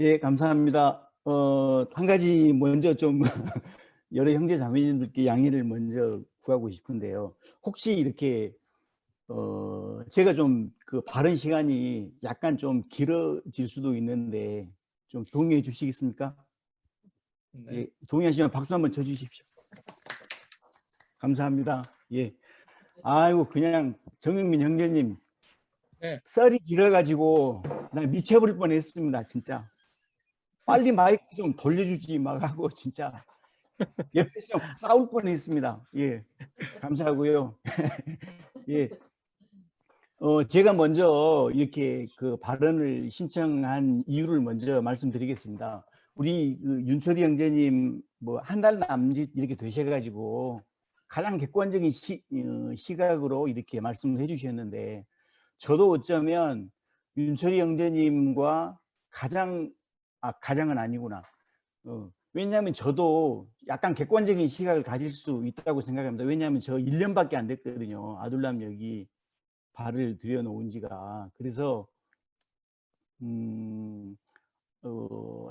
예, 감사합니다. 한 가지 먼저 좀 여러 형제 자매님들께 양해를 먼저 구하고 싶은데요. 혹시 이렇게 제가 좀 그 발언 시간이 약간 좀 길어질 수도 있는데 좀 동의해 주시겠습니까? 네. 예, 동의하시면 박수 한번 쳐 주십시오. 감사합니다. 예. 아이고 그냥 정영민 형제님 네. 썰이 길어가지고 나 미쳐버릴 뻔했습니다, 진짜. 빨리 마이크 좀 돌려주지 막 하고 진짜 옆에서 좀 싸울 뻔했습니다. 예, 감사하고요. 예, 제가 먼저 이렇게 그 발언을 신청한 이유를 먼저 말씀드리겠습니다. 우리 그 윤철이 형제님 뭐 한 달 남짓 이렇게 되셔가지고 가장 객관적인 시각으로 이렇게 말씀을 해주셨는데 저도 어쩌면 윤철이 형제님과 가장은 아니구나. 왜냐하면 저도 약간 객관적인 시각을 가질 수 있다고 생각합니다. 왜냐하면 저 1년밖에 안 됐거든요. 아둘람 여기 발을 들여놓은 지가. 그래서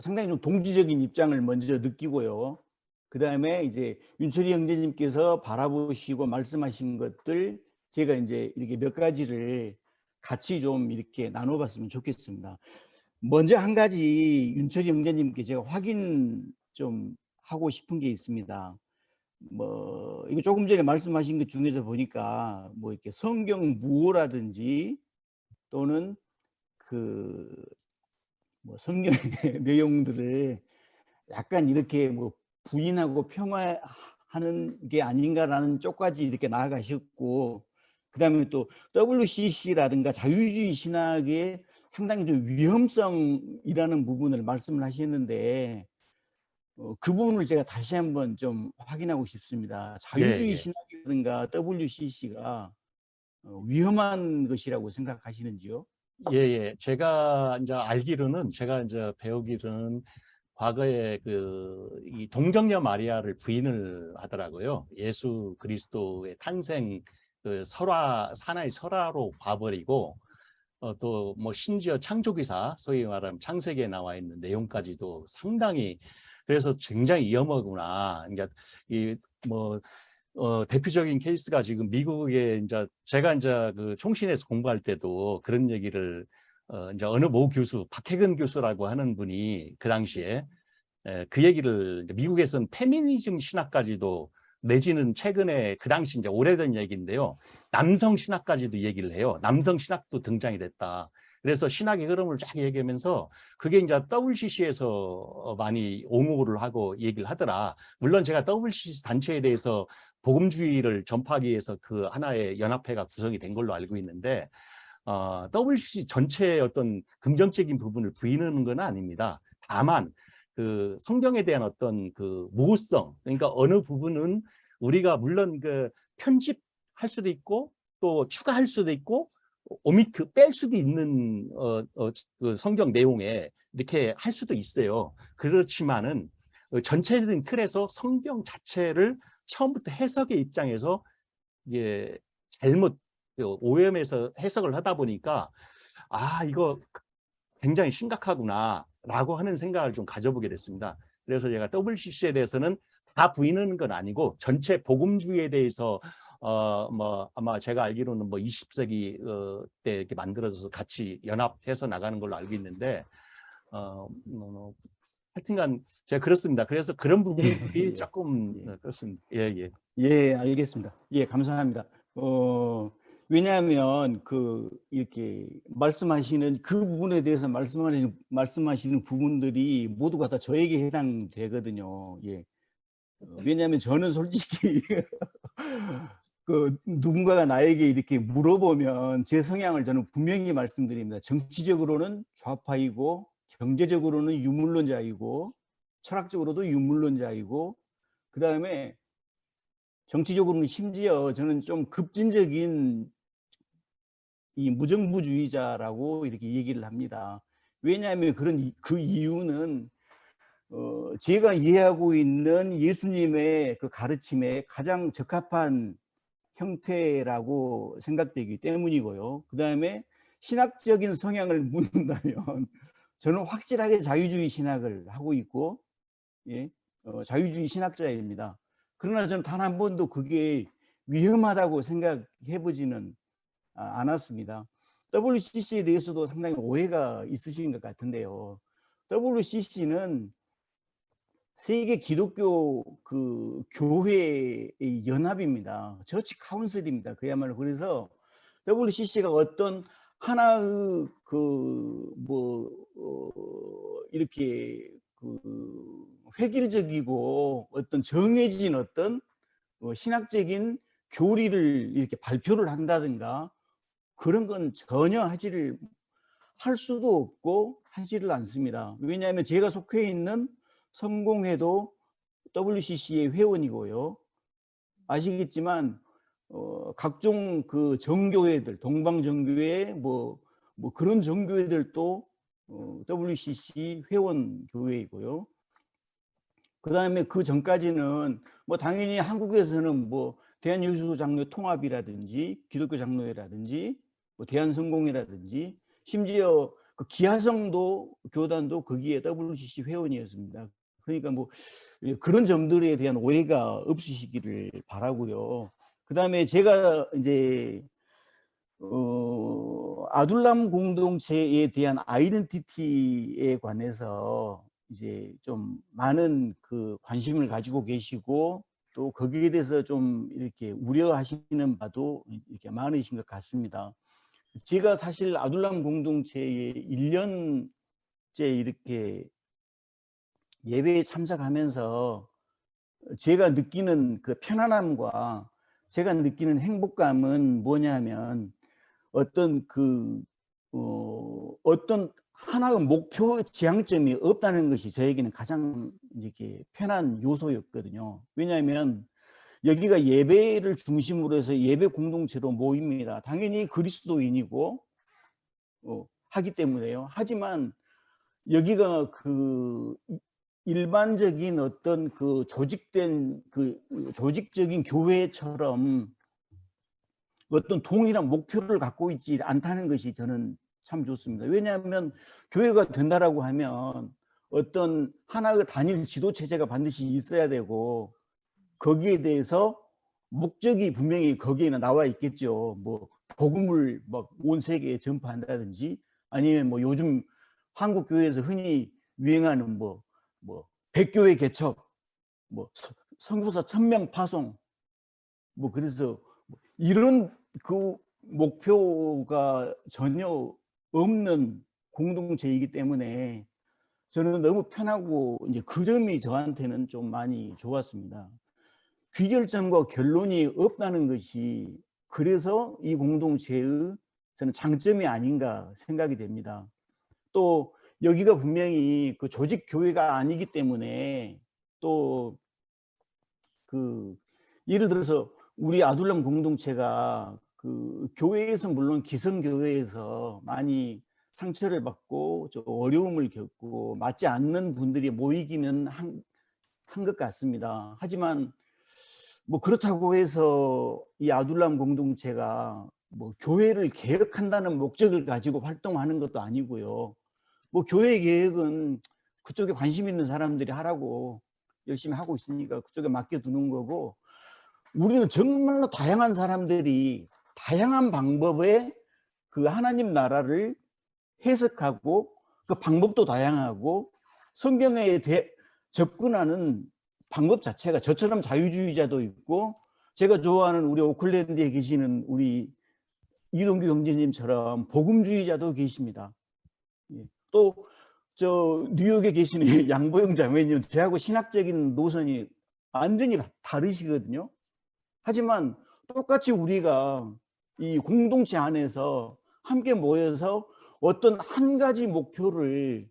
상당히 좀 동지적인 입장을 먼저 느끼고요. 그 다음에 이제 윤철이 형제님께서 바라보시고 말씀하신 것들 제가 이제 이렇게 몇 가지를 같이 좀 이렇게 나눠봤으면 좋겠습니다. 먼저 한 가지 윤철이 형제님께 제가 확인 좀 하고 싶은 게 있습니다. 뭐 이거 조금 전에 말씀하신 것 중에서 보니까 뭐 이렇게 성경 무호라든지 또는 그 뭐 성경의 내용들을 약간 이렇게 뭐 부인하고 폄하하는 게 아닌가라는 쪽까지 이렇게 나아가셨고, 그 다음에 또 WCC라든가 자유주의 신학의 상당히 좀 위험성이라는 부분을 말씀을 하셨는데 그 부분을 제가 다시 한번 좀 확인하고 싶습니다. 예, 자유주의 예. 신학이라든가 WCC가 위험한 것이라고 생각하시는지요? 예, 예. 제가 이제 배우기로는 과거에 이 동정녀 마리아를 부인을 하더라고요. 예수 그리스도의 탄생 사나이 설화로 봐버리고 또 뭐 심지어 창조기사 소위 말하면 창세기에 나와 있는 내용까지도 상당히 그래서 굉장히 위험하구나. 그러니까 이뭐 대표적인 케이스가 지금 미국에 제가 그 총신에서 공부할 때도 그런 얘기를 이제 어느 모 교수 박해근 교수라고 하는 분이 그 당시에 그 얘기를 미국에서는 페미니즘 신학까지도 내지는 최근에 그 당시 이제 오래된 얘기인데요. 남성 신학까지도 얘기를 해요. 남성 신학도 등장이 됐다. 그래서 신학의 흐름을 쫙 얘기하면서 그게 이제 WCC에서 많이 옹호를 하고 얘기를 하더라. 물론 제가 WCC 단체에 대해서 복음주의를 전파하기 위해서 그 하나의 연합회가 구성이 된 걸로 알고 있는데 WCC 전체의 어떤 긍정적인 부분을 부인하는 건 아닙니다. 다만 그 성경에 대한 어떤 그 모호성, 그러니까 어느 부분은 우리가 물론 그 편집할 수도 있고 또 추가할 수도 있고 오미트 뺄 수도 있는 그 성경 내용에 이렇게 할 수도 있어요. 그렇지만은 전체적인 틀에서 성경 자체를 처음부터 해석의 입장에서 이게 잘못 오염해서 해석을 하다 보니까 이거 굉장히 심각하구나라고 하는 생각을 좀 가져보게 됐습니다. 그래서 제가 WCC에 대해서는 다 부인하는 건 아니고 전체 복음주의에 대해서 뭐 아마 제가 알기로는 뭐 20세기 때 이렇게 만들어져서 같이 연합해서 나가는 걸로 알고 있는데 하여튼간 제가 그렇습니다. 그래서 그런 부분들이 조금 그렇습니다. 예, 예. 예, 알겠습니다. 예, 감사합니다. 왜냐하면 이렇게 말씀하시는 그 부분에 대해서 말씀하시는 부분들이 모두가 다 저에게 해당되거든요. 예. 왜냐하면 저는 솔직히 누군가가 나에게 이렇게 물어보면 제 성향을 저는 분명히 말씀드립니다. 정치적으로는 좌파이고 경제적으로는 유물론자이고 철학적으로도 유물론자이고 그 다음에 정치적으로는 심지어 저는 좀 급진적인 이 무정부주의자라고 이렇게 얘기를 합니다. 왜냐하면 그 이유는 제가 이해하고 있는 예수님의 그 가르침에 가장 적합한 형태라고 생각되기 때문이고요. 그 다음에 신학적인 성향을 묻는다면 저는 확실하게 자유주의 신학을 하고 있고, 예, 자유주의 신학자입니다. 그러나 저는 단 한 번도 그게 위험하다고 생각해 보지는 않았습니다. WCC에 대해서도 상당히 오해가 있으신 것 같은데요. WCC는 세계 기독교 그 교회의 연합입니다. 처치 카운슬입니다. 그야말로. 그래서 WCC가 어떤 하나의 이렇게 획일적이고 어떤 정해진 어떤 신학적인 교리를 이렇게 발표를 한다든가 그런 건 전혀 할 수도 없고 하지를 않습니다. 왜냐하면 제가 속해 있는 성공회도 WCC의 회원이고요. 아시겠지만 각종 그 정교회들, 동방정교회 뭐 그런 정교회들도 WCC 회원 교회이고요. 그 다음에 그 전까지는 뭐 당연히 한국에서는 뭐 대한예수장로 통합이라든지 기독교 장로회라든지 뭐 대한성공회라든지 심지어 그 기하성도 교단도 거기에 WCC 회원이었습니다. 그러니까 뭐 그런 점들에 대한 오해가 없으시기를 바라고요. 그 다음에 제가 이제 아둘람 공동체에 대한 아이덴티티에 관해서 이제 좀 많은 그 관심을 가지고 계시고 또 거기에 대해서 좀 이렇게 우려하시는 바도 이렇게 많으신 것 같습니다. 제가 사실 아둘람 공동체에 1년째 이렇게 예배에 참석하면서 제가 느끼는 그 편안함과 제가 느끼는 행복감은 뭐냐면 어떤 어떤 하나의 목표 지향점이 없다는 것이 저에게는 가장 이렇게 편한 요소였거든요. 왜냐하면 여기가 예배를 중심으로 해서 예배 공동체로 모입니다. 당연히 그리스도인이고 하기 때문에요. 하지만 여기가 그 일반적인 어떤 그 조직적인 교회처럼 어떤 동일한 목표를 갖고 있지 않다는 것이 저는 참 좋습니다. 왜냐하면 교회가 된다라고 하면 어떤 하나의 단일 지도 체제가 반드시 있어야 되고 거기에 대해서 목적이 분명히 거기에는 나와 있겠죠. 뭐 복음을 막 온 세계에 전파한다든지 아니면 뭐 요즘 한국 교회에서 흔히 유행하는 뭐 백교회 개척, 뭐 선교사 1000명 파송, 뭐 그래서 이런 그 목표가 전혀 없는 공동체이기 때문에 저는 너무 편하고 이제 그 점이 저한테는 좀 많이 좋았습니다. 귀결점과 결론이 없다는 것이 그래서 이 공동체의 저는 장점이 아닌가 생각이 됩니다. 또 여기가 분명히 그 조직 교회가 아니기 때문에 또 그 예를 들어서 우리 아둘람 공동체가 그 교회에서 물론 기성교회에서 많이 상처를 받고 좀 어려움을 겪고 맞지 않는 분들이 모이기는 한 것 같습니다. 하지만 뭐 그렇다고 해서 이 아둘람 공동체가 뭐 교회를 개혁한다는 목적을 가지고 활동하는 것도 아니고요. 뭐 교회 개혁은 그쪽에 관심 있는 사람들이 하라고 열심히 하고 있으니까 그쪽에 맡겨두는 거고, 우리는 정말로 다양한 사람들이 다양한 방법의 그 하나님 나라를 해석하고 그 방법도 다양하고 성경에 접근하는 방법 자체가 저처럼 자유주의자도 있고 제가 좋아하는 우리 오클랜드에 계시는 우리 이동규 형제님처럼 복음주의자도 계십니다. 또 저 뉴욕에 계시는 양보영 자매님, 저하고 신학적인 노선이 완전히 다르시거든요. 하지만 똑같이 우리가 이 공동체 안에서 함께 모여서 어떤 한 가지 목표를,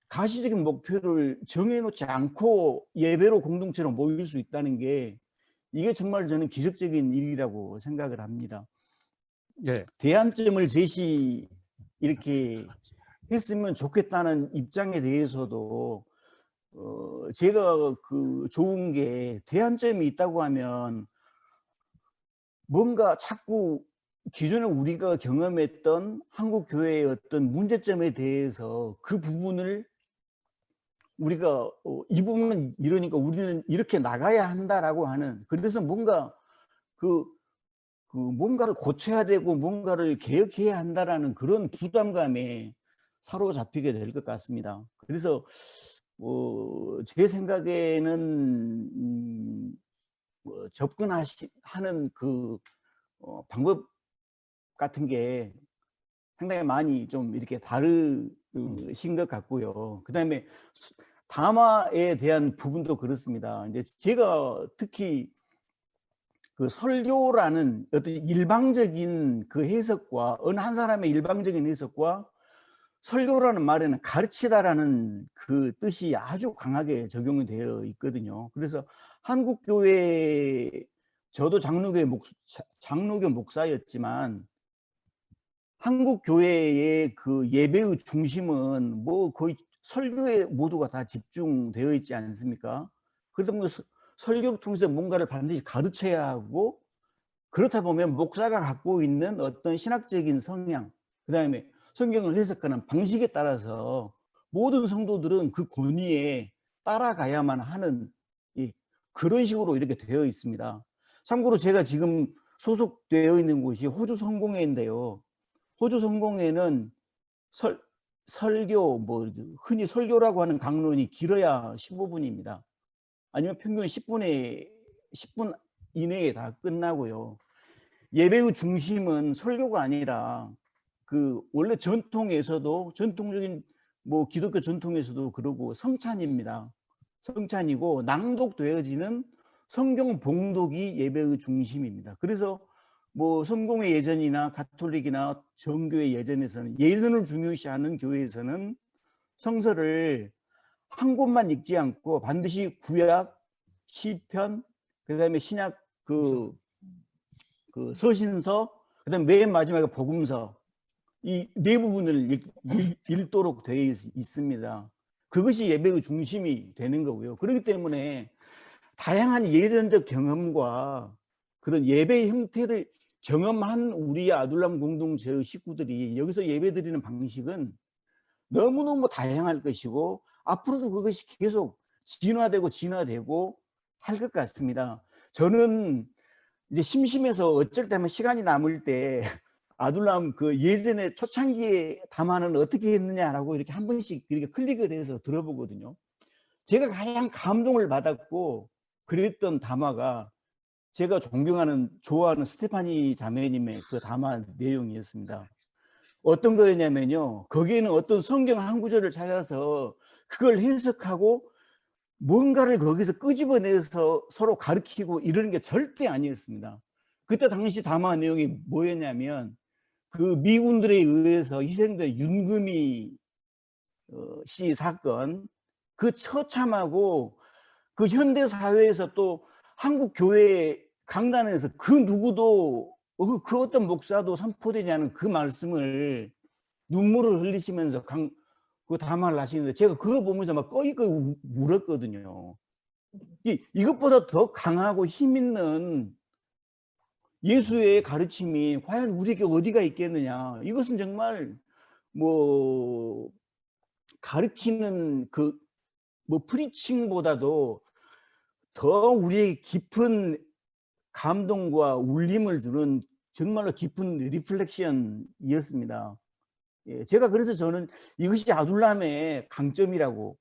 가시적인 목표를 정해놓지 않고 예배로 공동체로 모일 수 있다는 게 이게 정말 저는 기적적인 일이라고 생각을 합니다. 예. 대안점을 이렇게 했으면 좋겠다는 입장에 대해서도 제가 그 좋은 게 대안점이 있다고 하면 뭔가 자꾸 기존에 우리가 경험했던 한국 교회의 어떤 문제점에 대해서 그 부분을 우리가 이 부분은 이러니까 우리는 이렇게 나가야 한다라고 하는, 그래서 뭔가 그 뭔가를 고쳐야 되고 뭔가를 개혁해야 한다라는 그런 부담감에 사로잡히게 될 것 같습니다. 그래서 제 생각에는 접근하는 그 방법 같은 게 상당히 많이 좀 이렇게 다르신 것 같고요. 그다음에 담화에 대한 부분도 그렇습니다. 이제 제가 특히 그 설교라는 어떤 일방적인 그 해석과 어느 한 사람의 일방적인 해석과 설교라는 말에는 가르치다라는 그 뜻이 아주 강하게 적용이 되어 있거든요. 그래서 한국 교회, 저도 장로교 목사였지만 한국 교회의 그 예배의 중심은 뭐 거의 설교에 모두가 다 집중되어 있지 않습니까? 그러다 보면 설교를 통해서 뭔가를 반드시 가르쳐야 하고, 그렇다 보면 목사가 갖고 있는 어떤 신학적인 성향, 그다음에 성경을 해석하는 방식에 따라서 모든 성도들은 그 권위에 따라가야만 하는 그런 식으로 이렇게 되어 있습니다. 참고로 제가 지금 소속되어 있는 곳이 호주 성공회인데요. 호주 성공회는 설교, 뭐 흔히 설교라고 하는 강론이 길어야 15분입니다. 아니면 평균 10분 이내에 다 끝나고요. 예배의 중심은 설교가 아니라 그 원래 전통적인 뭐 기독교 전통에서도 그러고 성찬입니다. 성찬이고 낭독되어지는 성경 봉독이 예배의 중심입니다. 그래서 뭐 성공회 예전이나 가톨릭이나 정교회 예전에서는 예전을 중요시하는 교회에서는 성서를 한 곳만 읽지 않고 반드시 구약, 시편, 그다음에 신약 그 서신서, 그다음에 맨 마지막에 복음서, 이 네 부분을 읽도록 되어 있습니다. 그것이 예배의 중심이 되는 거고요. 그렇기 때문에 다양한 예전적 경험과 그런 예배 형태를 경험한 우리 아둘람 공동체의 식구들이 여기서 예배드리는 방식은 너무너무 다양할 것이고 앞으로도 그것이 계속 진화되고 할 것 같습니다. 저는 이제 심심해서 어쩔 때면 시간이 남을 때 아둘람 그 예전에 초창기에 담화는 어떻게 했느냐라고 이렇게 한 번씩 이렇게 클릭을 해서 들어보거든요. 제가 가장 감동을 받았고 그랬던 담화가 제가 좋아하는 스테파니 자매님의 그 담화 내용이었습니다. 어떤 거였냐면요, 거기에는 어떤 성경 한 구절을 찾아서 그걸 해석하고 뭔가를 거기서 끄집어내서 서로 가르치고 이러는 게 절대 아니었습니다. 그때 당시 담화 내용이 뭐였냐면 그 미군들에 의해서 희생된 윤금이 씨 사건, 그 처참하고 그 현대 사회에서 또 한국 교회 강단에서 그 누구도 그 어떤 목사도 선포되지 않은 그 말씀을 눈물을 흘리시면서 그 담화를 하시는데 제가 그거 보면서 막 꺼이꺼이 울었거든요. 이것보다 더 강하고 힘 있는 예수의 가르침이 과연 우리에게 어디가 있겠느냐. 이것은 정말 뭐 가르치는 그 뭐 프리칭보다도 더 우리에게 깊은 감동과 울림을 주는 정말로 깊은 리플렉션이었습니다. 예, 제가 그래서 저는 이것이 아둘람의 강점이라고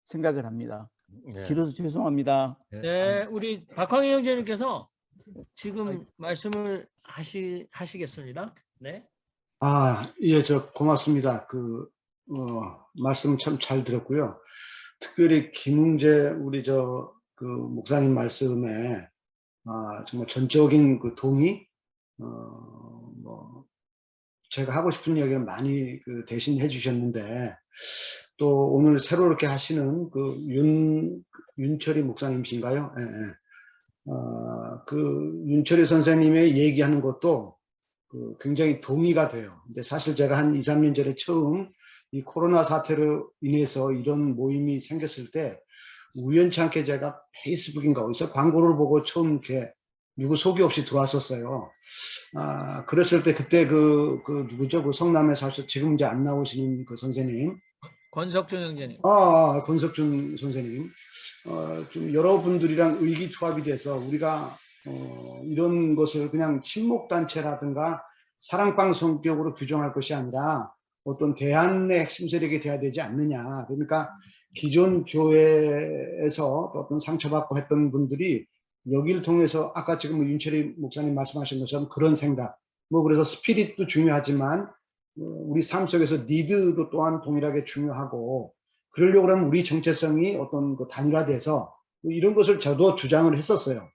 생각을 합니다. 네. 길어서 죄송합니다. 네, 우리 박광희 형제님께서 지금 말씀을 하시겠습니다. 네. 예, 고맙습니다. 말씀 참 잘 들었고요. 특별히 김웅재 우리 그 목사님 말씀에 정말 전적인 그 동의, 제가 하고 싶은 이야기를 많이 대신 해주셨는데, 또 오늘 새로 이렇게 하시는 그 윤철이 목사님이신가요? 예, 예. 그 윤철이 선생님의 얘기하는 것도 굉장히 동의가 돼요. 근데 사실 제가 한 2, 3년 전에 처음 이 코로나 사태로 인해서 이런 모임이 생겼을 때 우연치 않게 제가 페이스북인가 어디서 광고를 보고 처음 이렇게 누구 소개 없이 들어왔었어요. 그랬을 때 그때 누구죠? 그 성남에 사셔 지금 이제 안 나오시는 그 선생님. 권석준 형제님. 권석준 선생님. 좀 여러분들이랑 의기투합이 돼서 우리가 이런 것을 그냥 친목단체라든가 사랑방 성격으로 규정할 것이 아니라 어떤 대안의 핵심 세력이 돼야 되지 않느냐. 그러니까 기존 교회에서 어떤 상처받고 했던 분들이 여기를 통해서 아까 지금 윤철희 목사님 말씀하신 것처럼 그런 생각, 그래서 스피릿도 중요하지만 우리 삶 속에서 니드도 또한 동일하게 중요하고, 그러려고 하면 우리 정체성이 어떤 그 단일화돼서 이런 것을 저도 주장을 했었어요.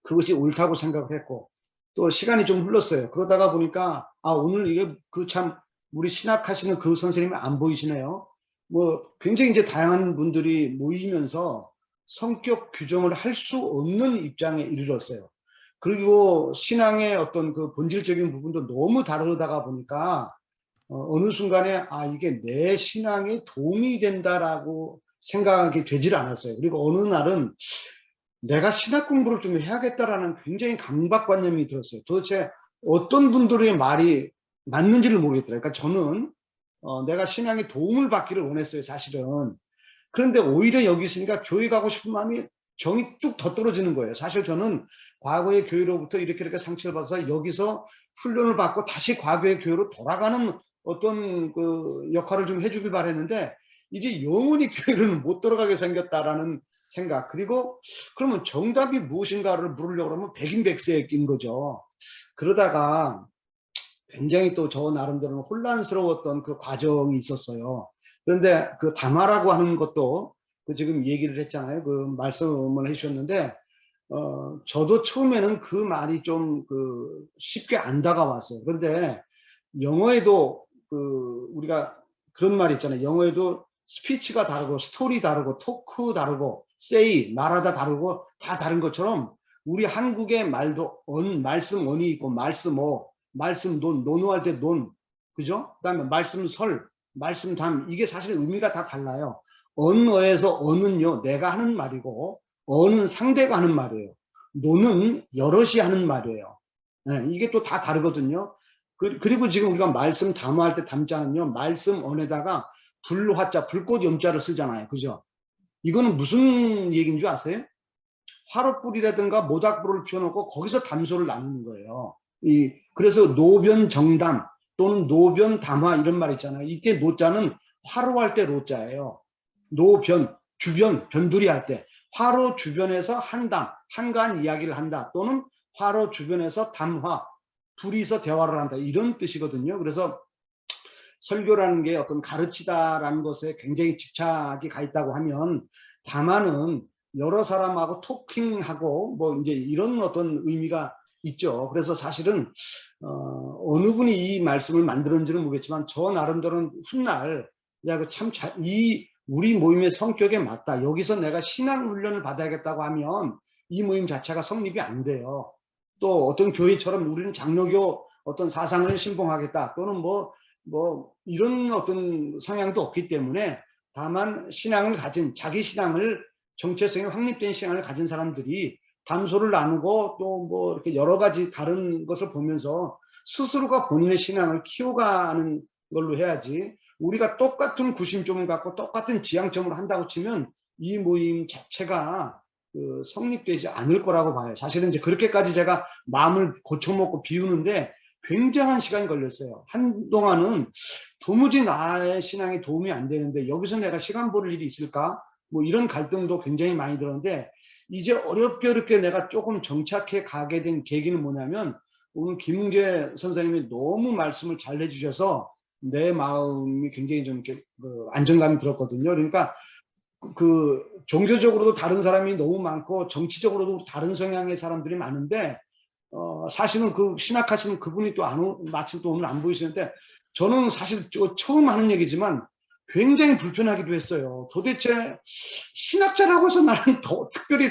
그것이 옳다고 생각을 했고, 또 시간이 좀 흘렀어요. 그러다가 보니까 오늘 이게 참 우리 신학하시는 그 선생님이 안 보이시네요. 굉장히 이제 다양한 분들이 모이면서 성격 규정을 할 수 없는 입장에 이르렀어요. 그리고 신앙의 어떤 그 본질적인 부분도 너무 다르다가 보니까 어느 순간에 이게 내 신앙에 도움이 된다라고 생각이 되질 않았어요. 그리고 어느 날은 내가 신학 공부를 좀 해야겠다라는 굉장히 강박관념이 들었어요. 도대체 어떤 분들의 말이 맞는지를 모르겠더라고요. 그러니까 저는 내가 신앙에 도움을 받기를 원했어요, 사실은. 그런데 오히려 여기 있으니까 교회 가고 싶은 마음이 정이 뚝 더 떨어지는 거예요. 사실 저는 과거의 교회로부터 이렇게 상처를 받아서 여기서 훈련을 받고 다시 과거의 교회로 돌아가는 어떤 그 역할을 좀 해주길 바랬는데, 이제 영원히 교회를 못 들어가게 생겼다라는 생각. 그리고 그러면 정답이 무엇인가를 물으려고 하면 백인백세에 낀 거죠. 그러다가 굉장히 또 저 나름대로는 혼란스러웠던 그 과정이 있었어요. 그런데 그 담화라고 하는 것도 지금 얘기를 했잖아요. 그 말씀을 해주셨는데, 저도 처음에는 그 말이 좀 쉽게 안 다가왔어요. 그런데 영어에도 우리가 그런 말이 있잖아요. 영어에도 스피치가 다르고 스토리 다르고 토크 다르고 세이 말하다 다르고 다 다른 것처럼 우리 한국의 말도 말씀 언이 있고 말씀 말씀 논할 때 그죠? 그다음에 말씀 말씀 담, 이게 사실 의미가 다 달라요. 언어에서 언은요 내가 하는 말이고, 언은 상대가 하는 말이에요. 논은 여럿이 하는 말이에요. 네, 이게 또 다 다르거든요. 그리고 지금 우리가 말씀 담화할 때 담자는요, 말씀 언에다가 불화자, 불꽃 염자를 쓰잖아요. 그죠? 이거는 무슨 얘기인 줄 아세요? 화롯불이라든가 모닥불을 피워놓고 거기서 담소를 나누는 거예요. 그래서 노변 정담 또는 노변 담화 이런 말 있잖아요. 이때 노자는 화로할 때 노자예요. 노변, 주변, 변두리 할 때 화로 주변에서 한담, 한가한 이야기를 한다, 또는 화로 주변에서 담화, 둘이서 대화를 한다, 이런 뜻이거든요. 그래서 설교라는 게 어떤 가르치다라는 것에 굉장히 집착이 가 있다고 하면, 담화는 여러 사람하고 토킹하고 이제 이런 어떤 의미가 있죠. 그래서 사실은 어느 분이 이 말씀을 만들었는지는 모르겠지만 저 나름대로는 훗날 이 우리 모임의 성격에 맞다, 여기서 내가 신앙 훈련을 받아야겠다고 하면 이 모임 자체가 성립이 안 돼요. 또 어떤 교회처럼 우리는 장로교 어떤 사상을 신봉하겠다 또는 이런 어떤 성향도 없기 때문에, 다만 신앙을 가진, 자기 신앙을, 정체성이 확립된 신앙을 가진 사람들이 담소를 나누고 또 이렇게 여러 가지 다른 것을 보면서 스스로가 본인의 신앙을 키워가는 걸로 해야지, 우리가 똑같은 구심점을 갖고 똑같은 지향점을 한다고 치면 이 모임 자체가 성립되지 않을 거라고 봐요. 사실은 이제 그렇게까지 제가 마음을 고쳐먹고 비우는데 굉장한 시간이 걸렸어요. 한동안은 도무지 나의 신앙에 도움이 안 되는데 여기서 내가 시간 보낼 일이 있을까? 이런 갈등도 굉장히 많이 들었는데, 이제 어렵게 내가 조금 정착해 가게 된 계기는 뭐냐면, 오늘 김웅재 선생님이 너무 말씀을 잘 해주셔서 내 마음이 굉장히 좀 이렇게 안정감이 들었거든요. 그러니까 종교적으로도 다른 사람이 너무 많고 정치적으로도 다른 성향의 사람들이 많은데, 사실은 신학하시는 그분이 마침 또 오늘 안 보이시는데, 저는 사실 처음 하는 얘기지만 굉장히 불편하기도 했어요. 도대체 신학자라고 해서 나는 더 특별히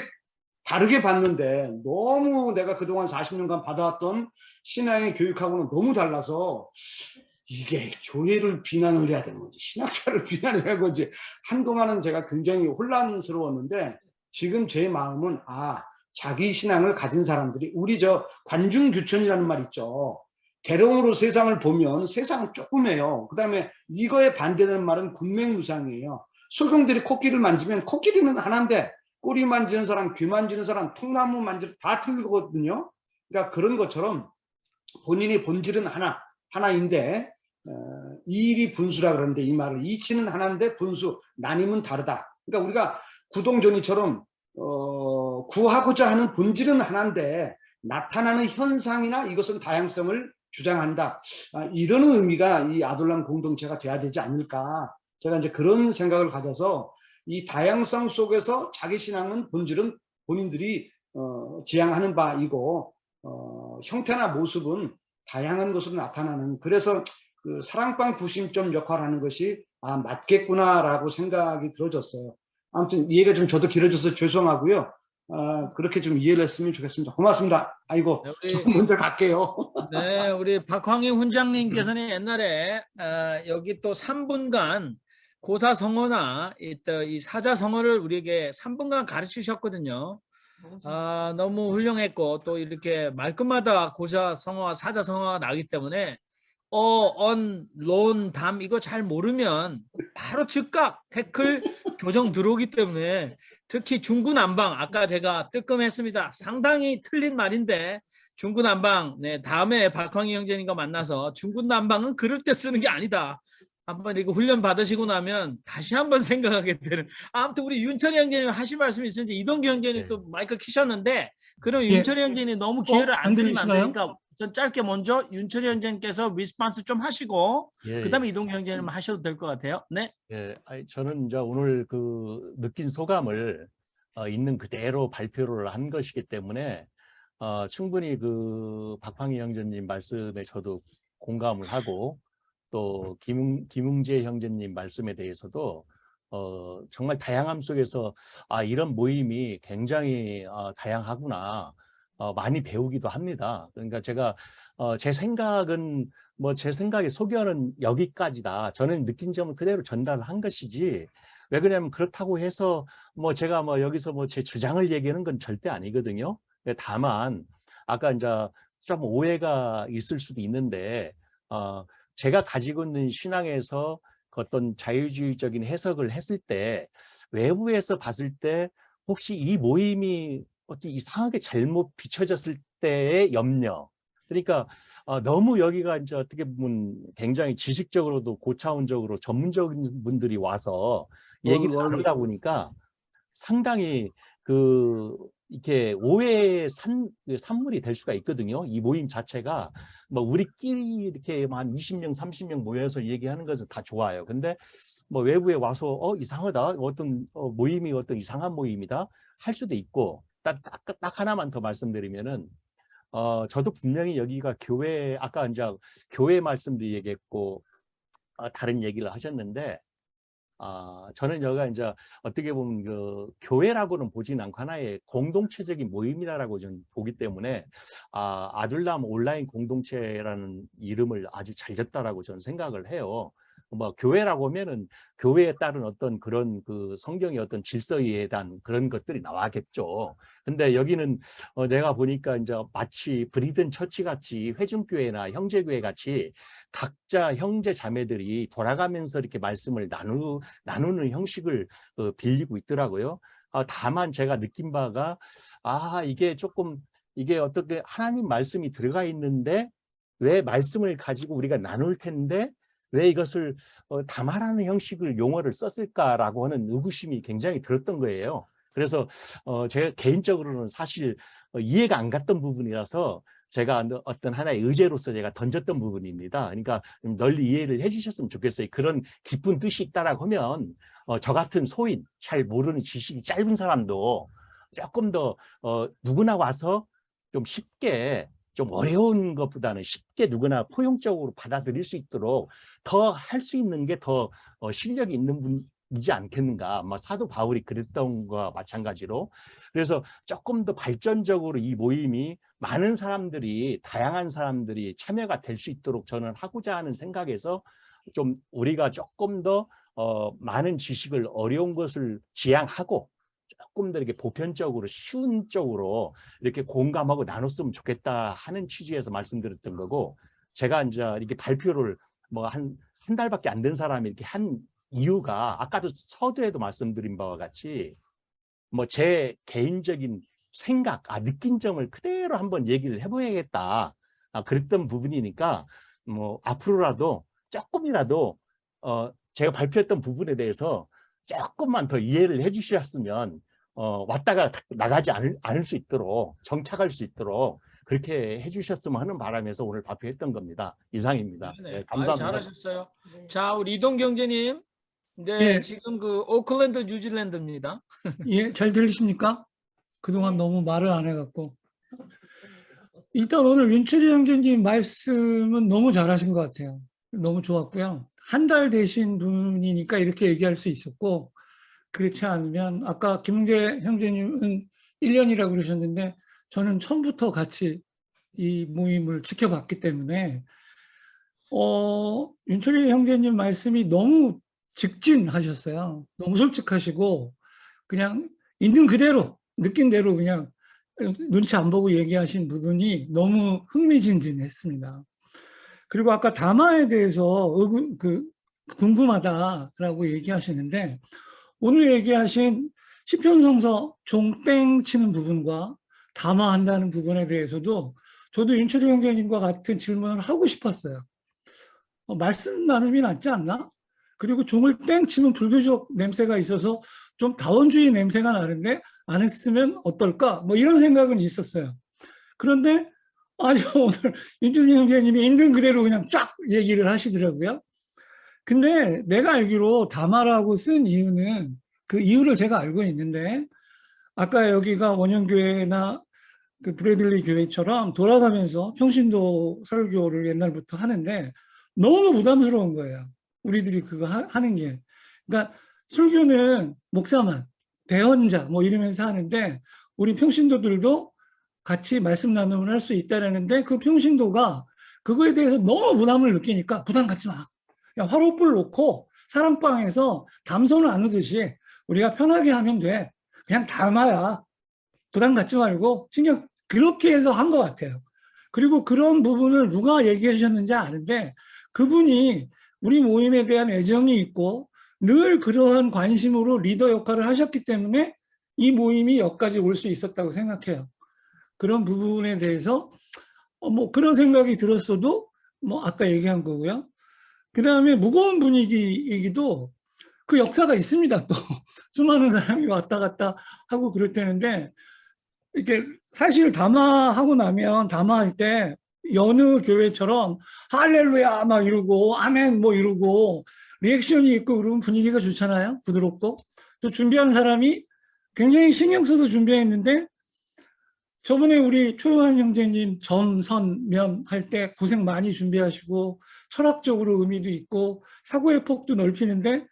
다르게 봤는데, 너무 내가 그동안 40년간 받아왔던 신앙의 교육하고는 너무 달라서 이게 교회를 비난을 해야 되는 건지 신학자를 비난해야 되는 건지 한동안은 제가 굉장히 혼란스러웠는데, 지금 제 마음은 자기 신앙을 가진 사람들이, 우리 저 관중규천이라는 말 있죠. 대롱으로 세상을 보면 세상은 조그매요. 그 다음에 이거에 반대되는 말은 군맹무상이에요. 소경들이 코끼리를 만지면 코끼리는 하나인데 꼬리 만지는 사람, 귀 만지는 사람, 통나무 만지는 다 틀리거든요. 그러니까 그런 것처럼 본인의 본질은 하나인데 이일이 분수라 그러는데, 이 말을 이치는 하나인데 분수, 나님은 다르다. 그러니까 우리가 구동전이처럼 구하고자 하는 본질은 하나인데 나타나는 현상이나 이것은 다양성을 주장한다. 이런 의미가 이 아둘람 공동체가 돼야 되지 않을까. 제가 이제 그런 생각을 가져서 이 다양성 속에서 자기 신앙은 본질은 본인들이 지향하는 바이고 형태나 모습은 다양한 것으로 나타나는, 그래서 그 사랑방 부심점 역할을 하는 것이 맞겠구나라고 생각이 들어졌어요. 아무튼 이 얘기가 좀 저도 길어져서 죄송하고요. 그렇게 좀 이해를 했으면 좋겠습니다. 고맙습니다. 아이고, 네, 저 먼저 갈게요. 네, 우리 박황희 훈장님께서는 옛날에 여기 또 3분간 고사성어나 이 사자성어를 우리에게 3분간 가르치셨거든요. 너무 훌륭했고, 또 이렇게 말끝마다 고사성어와 사자성어가 나기 때문에 언, 론, 담 이거 잘 모르면 바로 즉각 태클 교정 들어오기 때문에, 특히 중구난방, 아까 제가 뜨끔했습니다. 상당히 틀린 말인데 중구난방, 네, 다음에 박황희 형제님과 만나서 중구난방은 그럴 때 쓰는 게 아니다. 한번 이거 훈련 받으시고 나면 다시 한번 생각하게 되는. 아무튼 우리 윤철이 형제님 하실 말씀이 있으니까 이동규 형제님 네. 또 마이크 키셨는데, 그럼 예. 윤철이 형제님 너무 기회를 안 안 드리면 안 들리시나요? 되니까 전 짧게 먼저 윤철이 형제님께서 리스폰스 좀 하시고 예, 그다음에 이동규 형제님 하셔도 될 것 같아요. 네. 예, 저는 이제 오늘 그 느낀 소감을 있는 그대로 발표를 한 것이기 때문에 충분히 그 박황희 형제님 말씀에 저도 공감을 하고, 또 김웅재 형제님 말씀에 대해서도 정말 다양함 속에서 이런 모임이 굉장히 다양하구나, 많이 배우기도 합니다. 그러니까 제가 제 생각은 제 생각의 소견은 여기까지다. 저는 느낀 점을 그대로 전달한 것이지, 왜 그러냐면 그렇다고 해서 제가 여기서 제 주장을 얘기하는 건 절대 아니거든요. 다만 아까 이제 좀 오해가 있을 수도 있는데, 제가 가지고 있는 신앙에서 어떤 자유주의적인 해석을 했을 때, 외부에서 봤을 때 혹시 이 모임이 어떤 이상하게 잘못 비춰졌을 때의 염려, 그러니까 너무 여기가 이제 어떻게 보면 굉장히 지식적으로도 고차원적으로 전문적인 분들이 와서 얘기를 나누다 보니까 상당히 이렇게 오해의 산물이 될 수가 있거든요. 이 모임 자체가 우리끼리 이렇게 한 20명, 30명 모여서 얘기하는 것은 다 좋아요. 근데 외부에 와서 이상하다, 어떤 모임이 어떤 이상한 모임이다 할 수도 있고, 딱 하나만 더 말씀드리면은, 저도 분명히 여기가 교회, 아까 이제 교회 말씀도 얘기했고 다른 얘기를 하셨는데, 저는 여기가 이제 어떻게 보면 그 교회라고는 보진 않고 하나의 공동체적인 모임이다라고 저는 보기 때문에, 아둘람 온라인 공동체라는 이름을 아주 잘 졌다라고 저는 생각을 해요. 교회라고 하면은 교회에 따른 어떤 그런 그 성경의 어떤 질서에 대한 그런 것들이 나와겠죠. 근데 여기는 내가 보니까 이제 마치 브리든 처치 같이, 회중교회나 형제교회 같이 각자 형제 자매들이 돌아가면서 이렇게 말씀을 나누는 형식을 빌리고 있더라고요. 다만 제가 느낀 바가, 이게 어떻게 하나님 말씀이 들어가 있는데 왜 말씀을 가지고 우리가 나눌 텐데 왜 이것을 담아라는 형식을 용어를 썼을까라고 하는 의구심이 굉장히 들었던 거예요. 그래서 제가 개인적으로는 사실 이해가 안 갔던 부분이라서 제가 어떤 하나의 의제로서 제가 던졌던 부분입니다. 그러니까 널리 이해를 해주셨으면 좋겠어요. 그런 깊은 뜻이 있다라고 하면 저 같은 소인, 잘 모르는 지식이 짧은 사람도 조금 더 누구나 와서 좀 쉽게, 좀 어려운 것보다는 쉽게 누구나 포용적으로 받아들일 수 있도록 더 할 수 있는 게 더 실력이 있는 분이지 않겠는가. 사도 바울이 그랬던 것과 마찬가지로. 그래서 조금 더 발전적으로 이 모임이 많은 사람들이, 다양한 사람들이 참여가 될 수 있도록 저는 하고자 하는 생각에서, 좀 우리가 조금 더 많은 지식을, 어려운 것을 지향하고 조금 더 이렇게 보편적으로 쉬운 쪽으로 이렇게 공감하고 나눴으면 좋겠다 하는 취지에서 말씀드렸던 거고, 제가 이제 이렇게 발표를 뭐 한 달밖에 안 된 사람이 이렇게 한 이유가 아까도 서두에도 말씀드린 바와 같이 뭐 제 개인적인 생각, 느낀 점을 그대로 한번 얘기를 해봐야겠다. 그랬던 부분이니까 뭐 앞으로라도 조금이라도 제가 발표했던 부분에 대해서 조금만 더 이해를 해주셨으면 왔다가 나가지 않을 수 있도록, 정착할 수 있도록 그렇게 해주셨으면 하는 바람에서 오늘 발표했던 겁니다. 이상입니다. 네, 네, 감사합니다. 잘하셨어요. 네. 자, 우리 이동 경제님. 네, 예. 지금 그 오클랜드 뉴질랜드입니다. 예, 잘 들리십니까? 그동안 너무 말을 안 해갖고. 일단 오늘 윤철희 형제님 말씀은 너무 잘하신 것 같아요. 너무 좋았고요. 한 달 되신 분이니까 이렇게 얘기할 수 있었고, 그렇지 않으면 아까 김웅재 형제님은 1년이라고 그러셨는데 저는 처음부터 같이 이 모임을 지켜봤기 때문에 윤철희 형제님 말씀이 너무 직진하셨어요. 너무 솔직하시고 그냥 있는 그대로 느낀 대로 그냥 눈치 안 보고 얘기하신 부분이 너무 흥미진진했습니다. 그리고 아까 담화에 대해서 궁금하다라고 얘기하시는데 오늘 얘기하신 시편성서 종땡 치는 부분과 담화한다는 부분에 대해서도 저도 윤철희 형제님과 같은 질문을 하고 싶었어요. 말씀 나눔이 낫지 않나? 그리고 종을 땡 치면 불교적 냄새가 있어서 좀 다원주의 냄새가 나는데 안 했으면 어떨까? 뭐 이런 생각은 있었어요. 그런데 아주 오늘 윤철희 형제님이 있는 그대로 그냥 쫙 얘기를 하시더라고요. 근데 내가 알기로 담화라고 쓴 이유는 그 이유를 제가 알고 있는데 아까 여기가 원형교회나 그 브래들리 교회처럼 돌아가면서 평신도 설교를 옛날부터 하는데 너무 부담스러운 거예요. 우리들이 그거 하는 게. 그러니까 설교는 목사만, 대언자 뭐 이러면서 하는데 우리 평신도들도 같이 말씀 나눔을 할 수 있다라는데 그 평신도가 그거에 대해서 너무 부담을 느끼니까 부담 갖지 마. 그냥 화롯불 놓고 사랑방에서 담소 나누듯이 우리가 편하게 하면 돼. 그냥 담아야. 부담 갖지 말고 신경 그렇게 해서 한 것 같아요. 그리고 그런 부분을 누가 얘기해 주셨는지 아는데 그분이 우리 모임에 대한 애정이 있고 늘 그러한 관심으로 리더 역할을 하셨기 때문에 이 모임이 여기까지 올 수 있었다고 생각해요. 그런 부분에 대해서 뭐 그런 생각이 들었어도 뭐 아까 얘기한 거고요. 그 다음에 무거운 분위기이기도 그 역사가 있습니다. 또 수많은 사람이 왔다 갔다 하고 그럴 때는데 이렇게 사실 담화하고 나면 담화할 때 여느 교회처럼 할렐루야 막 이러고 아멘 뭐 이러고 리액션이 있고 그러면 분위기가 좋잖아요. 부드럽고 또 준비한 사람이 굉장히 신경 써서 준비했는데 저번에 우리 초용환 형제님 점선면 할 때 고생 많이 준비하시고 철학적으로 의미도 있고 사고의 폭도 넓히는데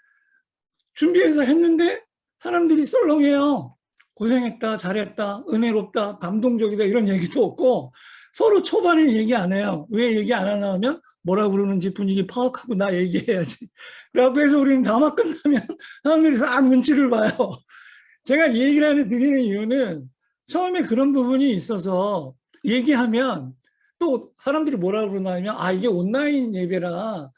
준비해서 했는데 사람들이 썰렁해요. 고생했다, 잘했다, 은혜롭다, 감동적이다 이런 얘기도 없고 서로 초반에 얘기 안 해요. 왜 얘기 안 하나 하면 뭐라 그러는지 분위기 파악하고 나 얘기해야지. 라고 해서 우리는 담화 끝나면 사람들이 싹 눈치를 봐요. 제가 이 얘기를 하는 드리는 이유는 처음에 그런 부분이 있어서 얘기하면 또 사람들이 뭐라 그러나 하면 이게 온라인 예배라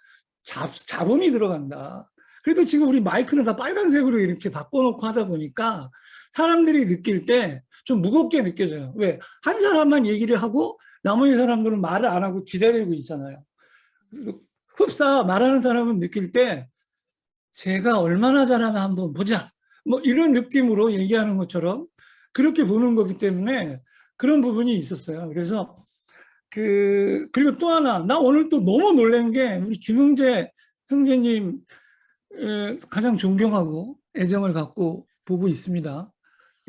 잡음이 들어간다. 그래도 지금 우리 마이크는 다 빨간색으로 이렇게 바꿔놓고 하다 보니까 사람들이 느낄 때 좀 무겁게 느껴져요. 왜? 한 사람만 얘기를 하고 나머지 사람들은 말을 안 하고 기다리고 있잖아요. 흡사 말하는 사람은 느낄 때 제가 얼마나 잘하나 한번 보자. 뭐 이런 느낌으로 얘기하는 것처럼 그렇게 보는 거기 때문에 그런 부분이 있었어요. 그래서 그리고 또 하나, 나 오늘 또 너무 놀란 게 우리 김웅재 형제님 가장 존경하고 애정을 갖고 보고 있습니다.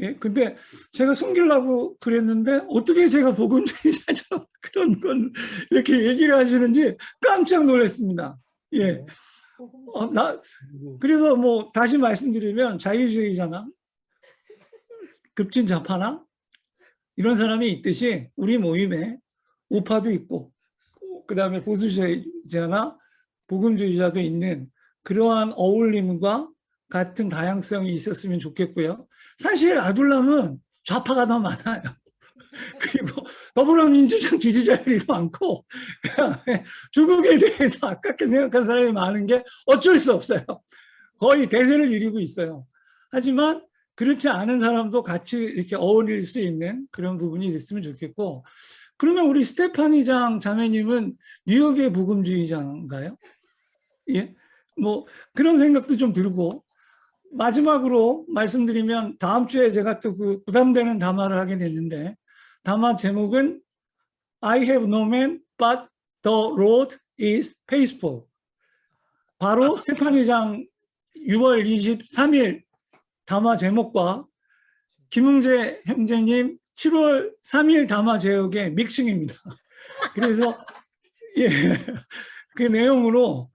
예, 근데 제가 숨기려고 그랬는데 어떻게 제가 복음주의자처럼 그런 건 이렇게 얘기를 하시는지 깜짝 놀랐습니다. 예. 그래서 뭐 다시 말씀드리면 자유주의자나 급진자파나 이런 사람이 있듯이 우리 모임에 우파도 있고 그 다음에 보수주의자나 복음주의자도 있는 그러한 어울림과 같은 다양성이 있었으면 좋겠고요. 사실 아둘람은 좌파가 더 많아요. 그리고 더불어민주당 지지자들이 많고 조국에 대해서 아깝게 생각하는 사람이 많은 게 어쩔 수 없어요. 거의 대세를 이루고 있어요. 하지만 그렇지 않은 사람도 같이 이렇게 어울릴 수 있는 그런 부분이 됐으면 좋겠고, 그러면 우리 스테파니장 자매님은 뉴욕의 복음주의자인가요? 예, 뭐 그런 생각도 좀 들고, 마지막으로 말씀드리면 다음 주에 제가 또 그 부담되는 담화를 하게 됐는데, 담화 제목은 I have no man but the road is peaceful. 바로 스테파니장 6월 23일 담화 제목과 김웅재 형제님 7월 3일 담화 제목의 믹싱입니다. 그래서 예, 그 내용으로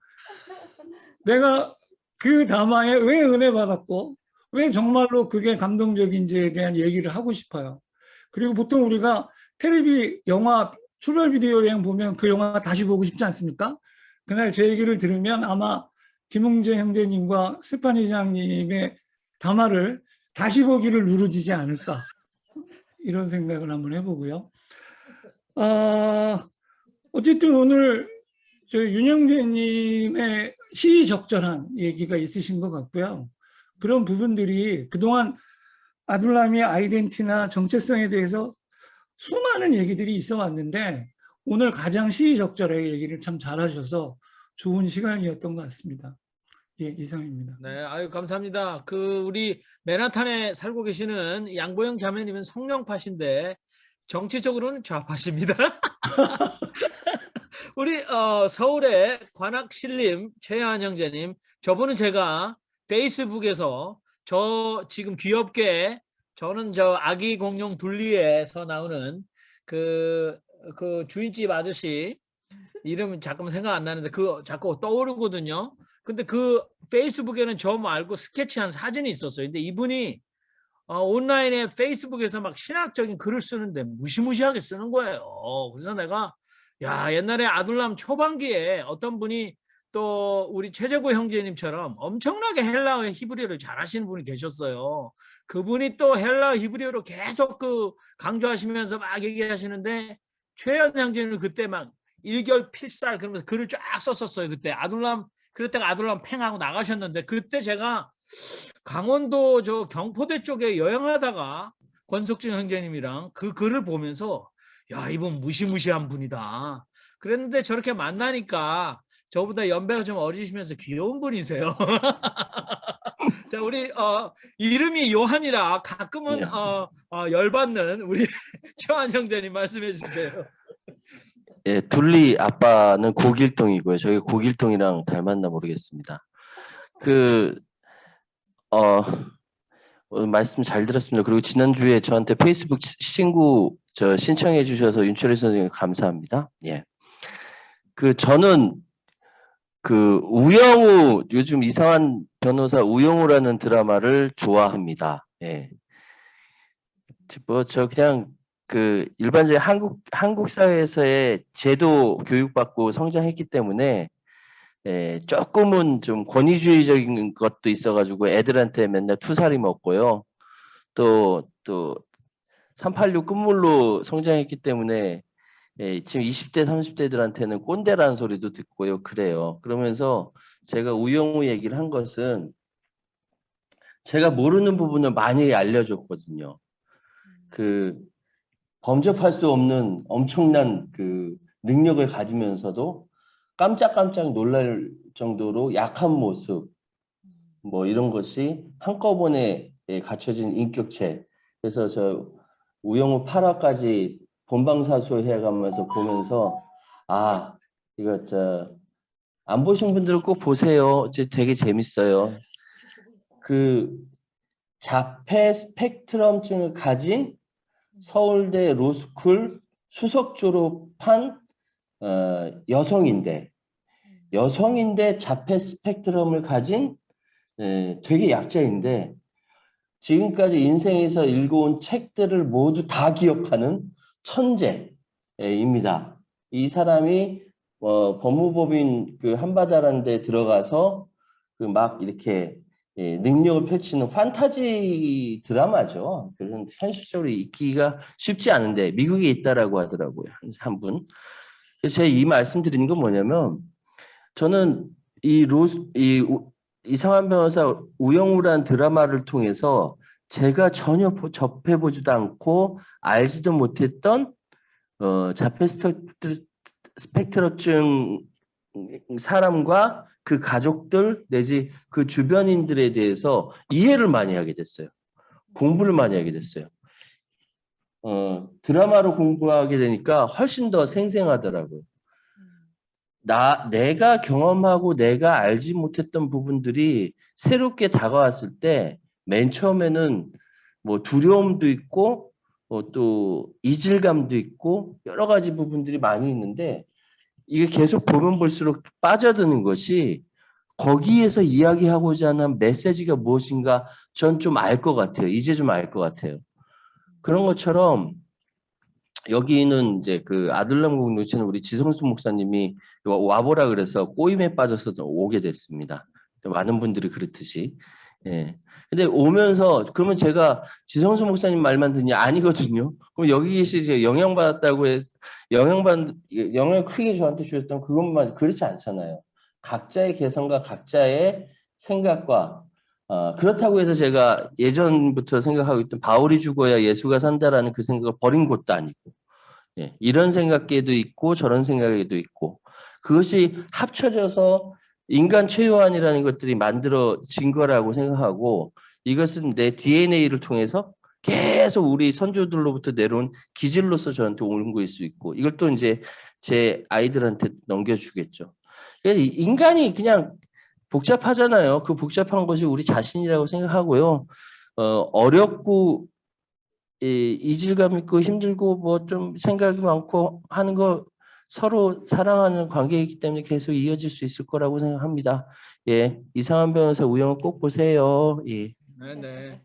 내가 그 담화에 왜 은혜 받았고 왜 정말로 그게 감동적인지에 대한 얘기를 하고 싶어요. 그리고 보통 우리가 텔레비 영화 출발 비디오 여행 보면 그 영화 다시 보고 싶지 않습니까? 그날 제 얘기를 들으면 아마 김웅재 형제님과 스판 회장님의 담화를 다시 보기를 누르지지 않을까, 이런 생각을 한번 해보고요. 어쨌든 오늘 저 윤영재님의 시의적절한 얘기가 있으신 것 같고요. 그런 부분들이 그동안 아둘람의 아이덴티나 정체성에 대해서 수많은 얘기들이 있어 왔는데 오늘 가장 시의적절하게 얘기를 참 잘하셔서 좋은 시간이었던 것 같습니다. 예, 이상입니다. 네, 아유 감사합니다. 그 우리 맨하탄에 살고 계시는 양보영 자매님은 성령파신데 정치적으로는 좌파십니다. 우리 서울의 관악신림 최한 형제님, 저분은 제가 페이스북에서 저 지금 귀엽게 저는 저 아기 공룡 둘리에서 나오는 그 주인집 아저씨 이름 잠깐만 생각 안 나는데 그 자꾸 떠오르거든요. 근데 그 페이스북에는 저 말고 스케치한 사진이 있었어요. 근데 이분이 온라인에 페이스북에서 막 신학적인 글을 쓰는데 무시무시하게 쓰는 거예요. 그래서 내가 야, 옛날에 아둘람 초반기에 어떤 분이 또 우리 최재구 형제님처럼 엄청나게 헬라어 히브리어를 잘하시는 분이 계셨어요. 그분이 또 헬라어 히브리어로 계속 그 강조하시면서 막 얘기하시는데 최현 형제는 그때 막 일결필살 그러면서 글을 쫙 썼었어요. 그때 아둘람, 그랬다가 아둘람 팽하고 나가셨는데 그때 제가 강원도 저 경포대 쪽에 여행하다가 권석준 형제님이랑 그 글을 보면서 야, 이분 무시무시한 분이다. 그랬는데 저렇게 만나니까 저보다 연배가 좀 어리시면서 귀여운 분이세요. 자, 우리 이름이 요한이라 가끔은 열받는 우리 최한 형제님 말씀해 주세요. 예, 둘리 아빠는 고길동이고요. 저희 고길동이랑 닮았나 모르겠습니다. 말씀 잘 들었습니다. 그리고 지난주에 저한테 페이스북 친구 신청해 주셔서 윤철희 선생님 감사합니다. 예. 저는 우영우, 요즘 이상한 변호사 우영우라는 드라마를 좋아합니다. 예. 저 그냥 일반적인 한국 사회에서의 제도 교육받고 성장했기 때문에 조금은 좀 권위주의적인 것도 있어가지고 애들한테 맨날 투사리 먹고요. 또 386 끝물로 성장했기 때문에 지금 20대 30대들한테는 꼰대라는 소리도 듣고요. 그래요. 그러면서 제가 우영우 얘기를 한 것은 제가 모르는 부분을 많이 알려줬거든요. 범접할 수 없는 엄청난 능력을 가지면서도 깜짝깜짝 놀랄 정도로 약한 모습, 뭐 이런 것이 한꺼번에 갖춰진 인격체. 그래서 저 우영우 8화까지 본방사수 해가면서 보면서 이거 안 보신 분들은 꼭 보세요. 되게 재밌어요. 자폐 스펙트럼증을 가진 서울대 로스쿨 수석 졸업한 여성인데 자폐 스펙트럼을 가진 되게 약자인데 지금까지 인생에서 읽어온 책들을 모두 다 기억하는 천재입니다. 이 사람이 법무법인 한바다라는 데 들어가서 막 이렇게 예, 능력을 펼치는 판타지 드라마죠. 그런 현실적으로 있기가 쉽지 않은데 미국에 있다라고 하더라고요. 한 분. 그래서 제가 이 말씀드리는 건 뭐냐면 저는 이상한 변호사 우영우란 드라마를 통해서 제가 전혀 접해보지도 않고 알지도 못했던 자폐 스펙트럼증 사람과 그 가족들 내지 그 주변인들에 대해서 이해를 많이 하게 됐어요. 공부를 많이 하게 됐어요. 드라마로 공부하게 되니까 훨씬 더 생생하더라고요. 내가 경험하고 내가 알지 못했던 부분들이 새롭게 다가왔을 때 맨 처음에는 뭐 두려움도 있고 또 이질감도 있고 여러 가지 부분들이 많이 있는데 이게 계속 보면 볼수록 빠져드는 것이 거기에서 이야기하고자 하는 메시지가 무엇인가 전 좀 알 것 같아요. 이제 좀 알 것 같아요. 그런 것처럼 여기는 이제 그 아들람 공동체는 우리 지성수 목사님이 와보라 그래서 꼬임에 빠져서 오게 됐습니다. 많은 분들이 그렇듯이. 예. 근데 오면서 그러면 제가 지성수 목사님 말만 듣냐? 아니거든요. 그럼 여기 계시지 영향받았다고 해서 영향을 크게 저한테 주셨던 그것만 그렇지 않잖아요. 각자의 개성과 각자의 생각과 그렇다고 해서 제가 예전부터 생각하고 있던 바울이 죽어야 예수가 산다라는 그 생각을 버린 것도 아니고 예, 이런 생각에도 있고 저런 생각에도 있고 그것이 합쳐져서 인간 최요한이라는 것들이 만들어진 거라고 생각하고 이것은 내 DNA를 통해서 계속 우리 선조들로부터 내려온 기질로서 저한테 오는 거일 수 있고 이걸 또 이제 제 아이들한테 넘겨주겠죠. 그래서 인간이 그냥 복잡하잖아요. 그 복잡한 것이 우리 자신이라고 생각하고요. 어렵고 이질감 있고 힘들고 뭐 좀 생각이 많고 하는 거 서로 사랑하는 관계이기 때문에 계속 이어질 수 있을 거라고 생각합니다. 예, 이상한 변호사 우영우 꼭 보세요. 예. 네네.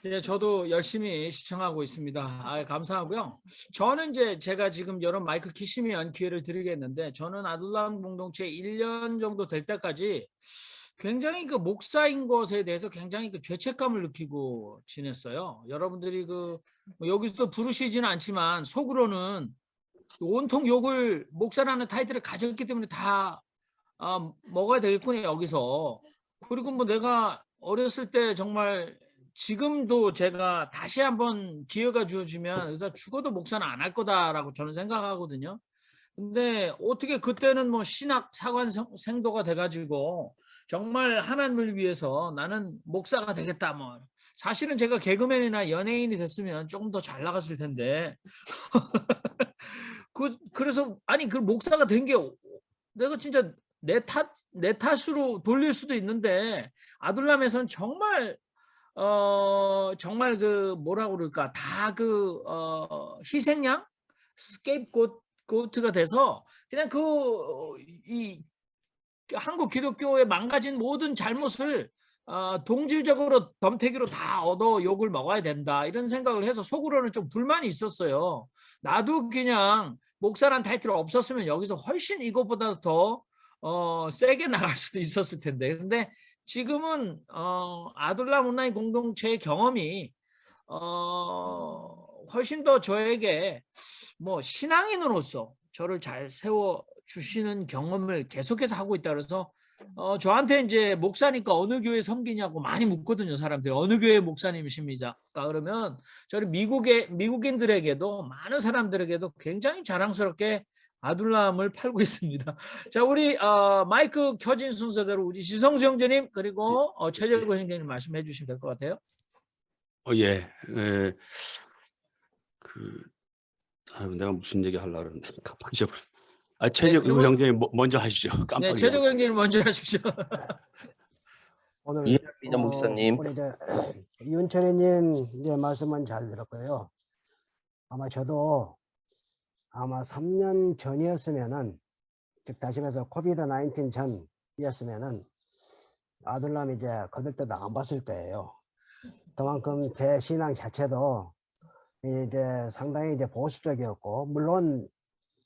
예, 저도 열심히 시청하고 있습니다. 감사하고요. 저는 이제 제가 지금 여러 마이크 키시면 기회를 드리겠는데 저는 아들람 공동체 1년 정도 될 때까지 굉장히 그 목사인 것에 대해서 굉장히 그 죄책감을 느끼고 지냈어요. 여러분들이 뭐 여기서 부르시지는 않지만 속으로는 온통 욕을 목사라는 타이틀을 가졌기 때문에 다 먹어야 되겠구나 여기서. 그리고 뭐 내가 어렸을 때 정말 지금도 제가 다시 한번 기회가 주어지면 의사 죽어도 목사는 안 할 거다라고 저는 생각하거든요. 근데 어떻게 그때는 뭐 신학 사관 생도가 돼가지고 정말 하나님을 위해서 나는 목사가 되겠다 뭐. 사실은 제가 개그맨이나 연예인이 됐으면 조금 더 잘 나갔을 텐데 그래서 아니 그 목사가 된 게 내가 진짜 내 탓으로 돌릴 수도 있는데 아둘람에서는 정말 정말 그 뭐라고 그럴까 다 희생양 스케이프고트가 돼서 그냥 이 한국 기독교의 망가진 모든 잘못을 동질적으로 덤태기로 다 얻어 욕을 먹어야 된다 이런 생각을 해서 속으로는 좀 불만이 있었어요. 나도 그냥 목사란 타이틀 없었으면 여기서 훨씬 이것보다 더 세게 나갈 수도 있었을 텐데 근데 지금은 아둘람 온라인 공동체의 경험이 훨씬 더 저에게 뭐 신앙인으로서 저를 잘 세워 주시는 경험을 계속해서 하고 있다 그래서 저한테 이제 목사니까 어느 교회 섬기냐고 많이 묻거든요. 사람들이 어느 교회 목사님이십니까? 그러면 저는 미국인들에게도 많은 사람들에게도 굉장히 자랑스럽게 아둘람을 팔고 있습니다. 자, 우리 마이크 켜진 순서대로 우리 지성수 형제님 그리고 최재구 형제님 말씀해 주시면 될 것 같아요. 예. 내가 무슨 얘기 하려고 그러는데 깜빡 잊어버렸. 최재구 형제님 먼저 하시죠. 깜빡 네, 최재구 형제님 먼저 하십시오. 오늘 이해합니다, 목사님. 우리 윤철이님 이제 말씀은 잘 들었고요. 아마 저도 아마 3년 전이었으면은 즉 다시 말해서 코비드 19 전이었으면은 아들람 이제 거들떠도 안 봤을 거예요. 그만큼 제 신앙 자체도 이제 상당히 이제 보수적이었고 물론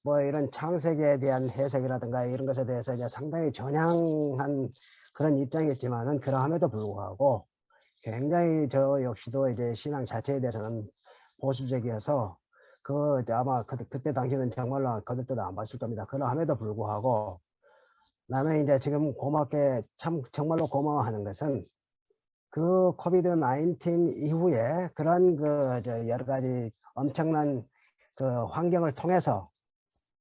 뭐 이런 창세기에 대한 해석이라든가 이런 것에 대해서 이제 상당히 전향한 그런 입장이었지만은 그러함에도 불구하고 굉장히 저 역시도 이제 신앙 자체에 대해서는 보수적이어서 아마 그때 당시에는 정말로 거들떠도 안 봤을 겁니다. 그러함에도 불구하고 나는 이제 지금 고맙게 참 정말로 고마워하는 것은 그 코비드 19 이후에 그런 여러 가지 엄청난 그 환경을 통해서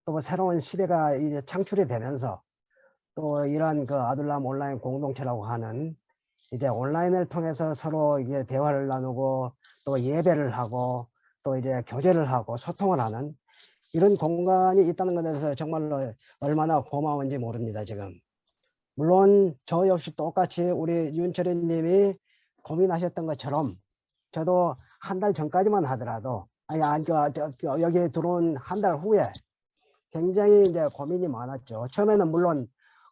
또 새로운 시대가 이제 창출이 되면서 또 이런 그 아둘람 온라인 공동체라고 하는 이제 온라인을 통해서 서로 이제 대화를 나누고 또 예배를 하고 또 이제 교제를 하고 소통을 하는 이런 공간이 있다는 것에 대해서 정말로 얼마나 고마운지 모릅니다, 지금. 물론 저 역시 똑같이 우리 윤철희 님이 고민하셨던 것처럼 저도 한 달 전까지만 하더라도 여기 들어온 한 달 후에 굉장히 이제 고민이 많았죠. 처음에는 물론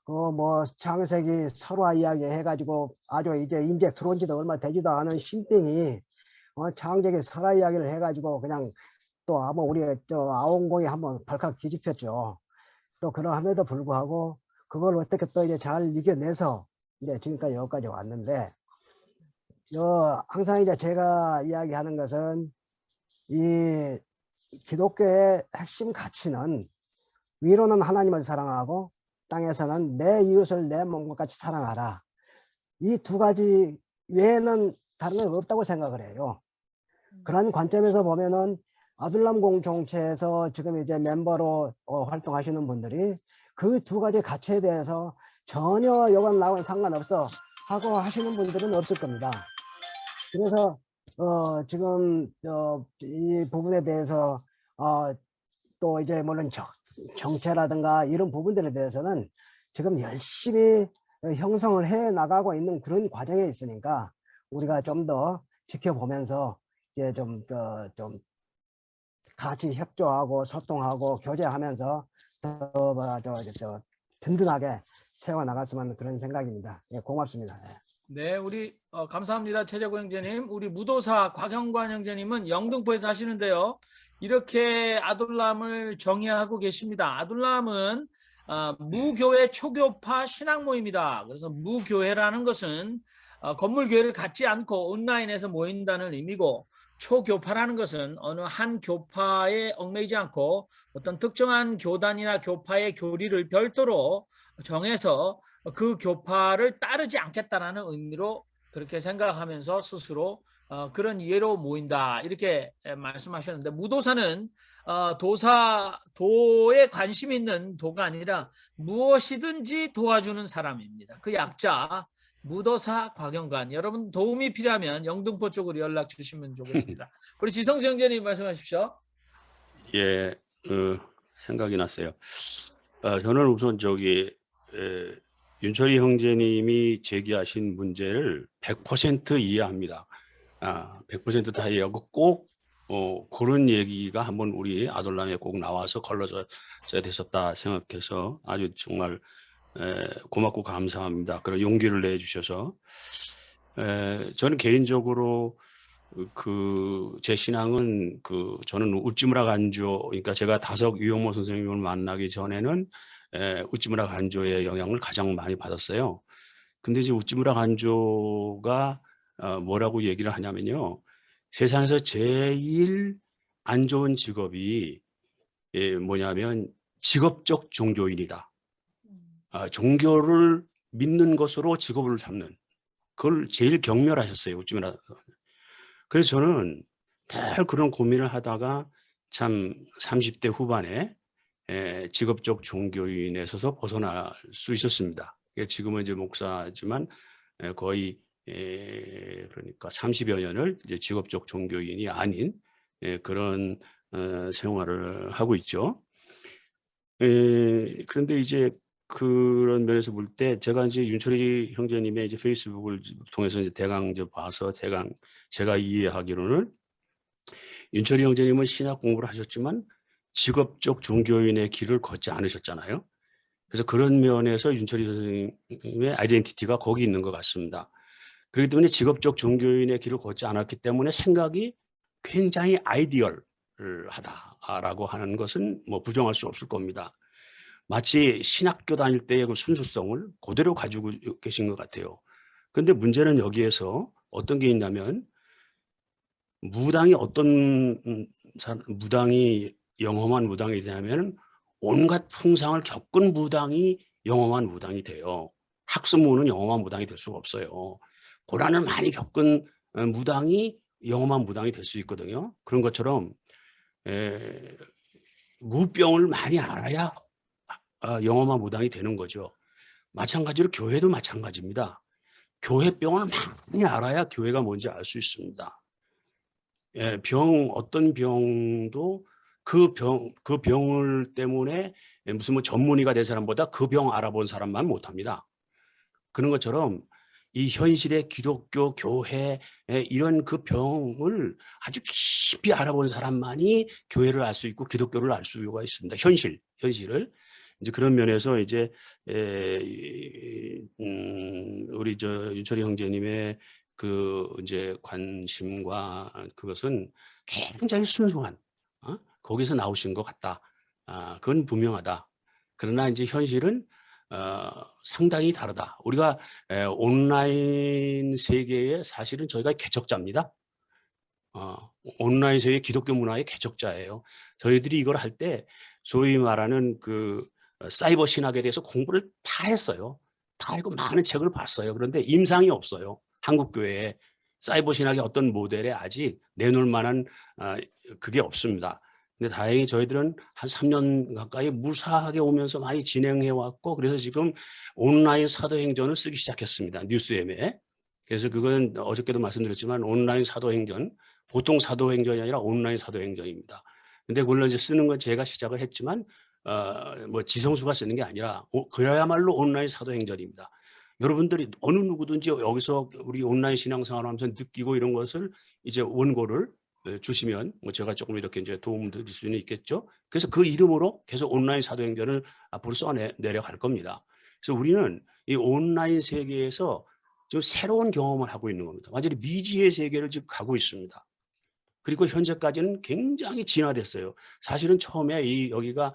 뭐 창세기 설화 이야기 해가지고 아주 이제 들어온 지도 얼마 되지도 않은 신빙이 창세기 설화 이야기를 해가지고 그냥 또 아마 우리 아웅공이 한번 발칵 뒤집혔죠. 또 그러함에도 불구하고 그걸 어떻게 또 이제 잘 이겨내서 이제 지금까지 여기까지 왔는데 항상 이제 제가 이야기하는 것은 이 기독교의 핵심 가치는 위로는 하나님을 사랑하고 땅에서는 내 이웃을 내 몸과 같이 사랑하라. 이 두 가지 외에는 다른 건 없다고 생각을 해요. 그런 관점에서 보면은 아둘람 공동체에서 지금 이제 멤버로 활동하시는 분들이 그 두 가지 가치에 대해서 전혀 이건 나하고는 상관없어 하고 하시는 분들은 없을 겁니다. 그래서 지금 이 부분에 대해서 또 이제 물론 정체라든가 이런 부분들에 대해서는 지금 열심히 형성을 해 나가고 있는 그런 과정에 있으니까 우리가 좀 더 지켜보면서 이제 좀 같이 협조하고 소통하고 교제하면서 더 든든하게 세워 나갔으면 그런 생각입니다. 예, 고맙습니다. 예. 네, 우리 감사합니다. 최재구 형제님. 우리 무도사 곽영관 형제님은 영등포에서 하시는데요. 이렇게 아둘람을 정의하고 계십니다. 아둘람은 무교회 초교파 신앙 모임이다. 그래서 무교회라는 것은 건물교회를 갖지 않고 온라인에서 모인다는 의미고, 초교파라는 것은 어느 한 교파에 얽매이지 않고 어떤 특정한 교단이나 교파의 교리를 별도로 정해서 그 교파를 따르지 않겠다라는 의미로 그렇게 생각하면서 스스로 그런 이해로 모인다, 이렇게 말씀하셨는데, 무도사는 도에 관심 있는 도가 아니라 무엇이든지 도와주는 사람입니다. 그 약자 무도사 곽영관. 여러분 도움이 필요하면 영등포 쪽으로 연락 주시면 좋겠습니다. 우리 지성수 형제님 말씀하십시오. 예, 생각이 났어요. 저는 우선 윤철희 형제님이 제기하신 문제를 100% 이해합니다. 100% 다 이해하고 꼭 그런 얘기가 한번 우리 아둘람에 꼭 나와서 걸러져야 됐었다 생각해서 아주 정말 고맙고 감사합니다. 그런 용기를 내주셔서 저는 개인적으로 제 신앙은 저는 우찌무라 간조, 그러니까 제가 다석 유영모 선생님을 만나기 전에는 우찌무라 간조의 영향을 가장 많이 받았어요. 근데 이제 우찌무라 간조가 뭐라고 얘기를 하냐면요, 세상에서 제일 안 좋은 직업이 뭐냐면 직업적 종교인이다. 종교를 믿는 것으로 직업을 삼는, 그걸 제일 경멸하셨어요, 우찌무라. 그래서 저는 늘 그런 고민을 하다가 참 30대 후반에 직업적 종교인에 서서 벗어날 수 있었습니다. 지금은 이제 목사지만 거의 그러니까 30여 년을 이제 직업적 종교인이 아닌 그런 생활을 하고 있죠. 그런데 이제 그런 면에서 볼 때 제가 이제 윤철희 형제님의 이제 페이스북을 통해서 이제 대강 봐서 제가 이해하기로는 윤철희 형제님은 신학 공부를 하셨지만 직업적 종교인의 길을 걷지 않으셨잖아요. 그래서 그런 면에서 윤철희 선생님의 아이덴티티가 거기 있는 것 같습니다. 그렇기 때문에 직업적 종교인의 길을 걷지 않았기 때문에 생각이 굉장히 아이디얼하다라고 하는 것은 뭐 부정할 수 없을 겁니다. 마치 신학교 다닐 때의 그 순수성을 그대로 가지고 계신 것 같아요. 근데 문제는 여기에서 어떤 게 있냐면 무당이 어떤 무당이 영험한 무당이 되냐면 온갖 풍상을 겪은 무당이 영험한 무당이 돼요. 학습무는 영험한 무당이 될 수가 없어요. 고난을 많이 겪은 무당이 영험한 무당이 될 수 있거든요. 그런 것처럼 무병을 많이 알아야 영험한 무당이 되는 거죠. 마찬가지로 교회도 마찬가지입니다. 교회병을 많이 알아야 교회가 뭔지 알 수 있습니다. 어떤 병도 그 병을 때문에 무슨 뭐 전문의가 된 사람보다 그 병 알아본 사람만 못합니다. 그런 것처럼 이 현실의 기독교 교회 이런 그 병을 아주 깊이 알아본 사람만이 교회를 알 수 있고 기독교를 알 수가 있습니다. 현실을. 이제 그런 면에서 이제 우리 윤철이 형제님의 그 이제 관심과 그것은 굉장히 순수한 거기서 나오신 것 같다. 그건 분명하다. 그러나 이제 현실은 상당히 다르다. 우리가 온라인 세계에 사실은 저희가 개척자입니다. 온라인 세계 기독교 문화의 개척자예요. 저희들이 이걸 할 때 소위 말하는 그 사이버 신학에 대해서 공부를 다 했어요. 다 알고 많은 책을 봤어요. 그런데 임상이 없어요. 한국 교회에 사이버 신학의 어떤 모델에 아직 내놓을 만한 그게 없습니다. 근데 다행히 저희들은 한 3년 가까이 무사하게 오면서 많이 진행해 왔고, 그래서 지금 온라인 사도행전을 쓰기 시작했습니다. 뉴스엠에. 그래서 그건 어저께도 말씀드렸지만 온라인 사도행전, 보통 사도행전이 아니라 온라인 사도행전입니다. 근데 물론 이제 쓰는 건 제가 시작을 했지만 뭐 지성수가 쓰는 게 아니라 그야말로 온라인 사도행전입니다. 여러분들이 어느 누구든지 여기서 우리 온라인 신앙생활을 하면서 느끼고 이런 것을 이제 원고를 주시면 뭐 제가 조금 이렇게 이제 도움 드릴 수는 있겠죠. 그래서 그 이름으로 계속 온라인 사도행전을 앞으로 써내려갈 겁니다. 그래서 우리는 이 온라인 세계에서 지금 새로운 경험을 하고 있는 겁니다. 완전히 미지의 세계를 지금 가고 있습니다. 그리고 현재까지는 굉장히 진화됐어요. 사실은 처음에 여기가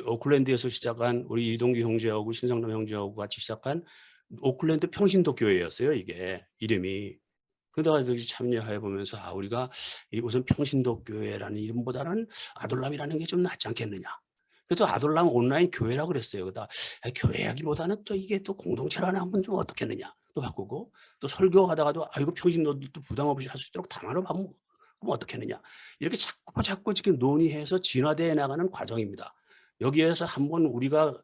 오클랜드에서 시작한 우리 이동규 형제하고 신성남 형제하고 같이 시작한 오클랜드 평신도 교회였어요. 이게 이름이. 그러다가 여기 참여해 보면서 우리가 우선 평신도 교회라는 이름보다는 아돌람이라는 게 좀 낫지 않겠느냐. 그래도 아돌람 온라인 교회라고 그랬어요. 그러다 교회하기보다는 또 이게 또 공동체라는 한번 좀 어떻겠느냐. 또 바꾸고 또 설교하다가도 이거 평신도들도 부담 없이 할 수 있도록 단어로 하면 어떻겠느냐. 이렇게 자꾸 지금 논의해서 진화되어 나가는 과정입니다. 여기에서 한번 우리가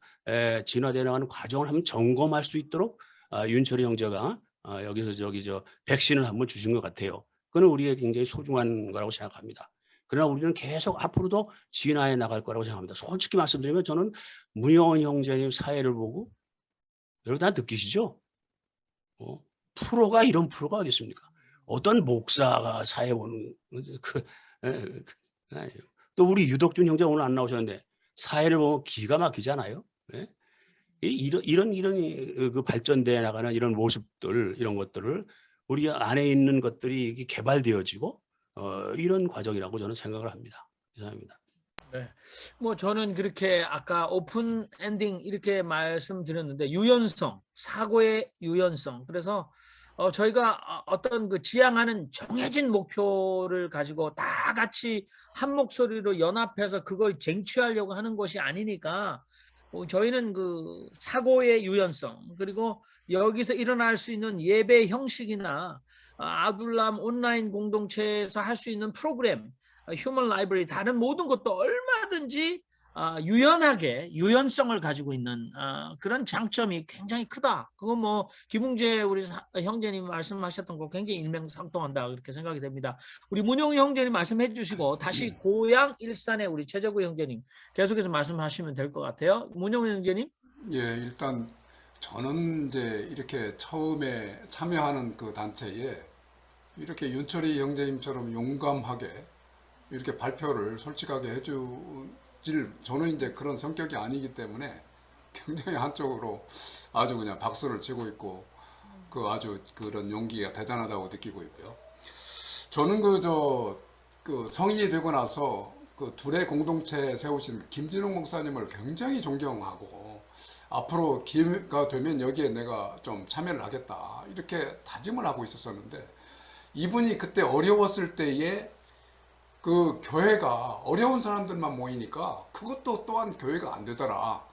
진화되어 나가는 과정을 한번 점검할 수 있도록 윤철이 형제가 여기서 백신을 한번 주신 것 같아요. 그건 우리에게 굉장히 소중한 거라고 생각합니다. 그러나 우리는 계속 앞으로도 진화해 나갈 거라고 생각합니다. 솔직히 말씀드리면 저는 문영원 형제님 사회를 보고 여러분 다 느끼시죠? 프로가 이런 프로가 어디 있습니까? 어떤 목사가 사회 보는 또 우리 유덕준 형제 오늘 안 나오셨는데 사회를 보면 기가 막히잖아요. 네? 이런 그 발전되어 나가는 이런 모습들 이런 것들을 우리 안에 있는 것들이 개발되어지고 이런 과정이라고 저는 생각을 합니다. 이상입니다. 네. 뭐 저는 그렇게 아까 오픈 엔딩 이렇게 말씀드렸는데 유연성, 사고의 유연성. 그래서 저희가 어떤 그 지향하는 정해진 목표를 가지고 다 같이 한 목소리로 연합해서 그걸 쟁취하려고 하는 것이 아니니까 저희는 그 사고의 유연성 그리고 여기서 일어날 수 있는 예배 형식이나 아둘람 온라인 공동체에서 할 수 있는 프로그램, 휴먼 라이브러리 다른 모든 것도 얼마든지 유연하게 유연성을 가지고 있는 그런 장점이 굉장히 크다. 그거 뭐 김웅재 우리 형제님 말씀하셨던 거 굉장히 일맥상통한다 그렇게 생각이 됩니다. 우리 문용 형제님 말씀해 주시고 다시 고향 일산의 우리 최재구 형제님 계속해서 말씀하시면 될 것 같아요. 문용 형제님. 예, 일단 저는 이제 이렇게 처음에 참여하는 그 단체에 이렇게 윤철이 형제님처럼 용감하게 이렇게 발표를 솔직하게 해주질, 저는 이제 그런 성격이 아니기 때문에 굉장히 한쪽으로 아주 그냥 박수를 치고 있고 아주 그런 용기가 대단하다고 느끼고 있고요. 저는 그 성인이 되고 나서 그 둘의 공동체 세우신 김진웅 목사님을 굉장히 존경하고 앞으로 기회가 되면 여기에 내가 좀 참여를 하겠다 이렇게 다짐을 하고 있었었는데 이분이 그때 어려웠을 때에 그 교회가 어려운 사람들만 모이니까 그것도 또한 교회가 안 되더라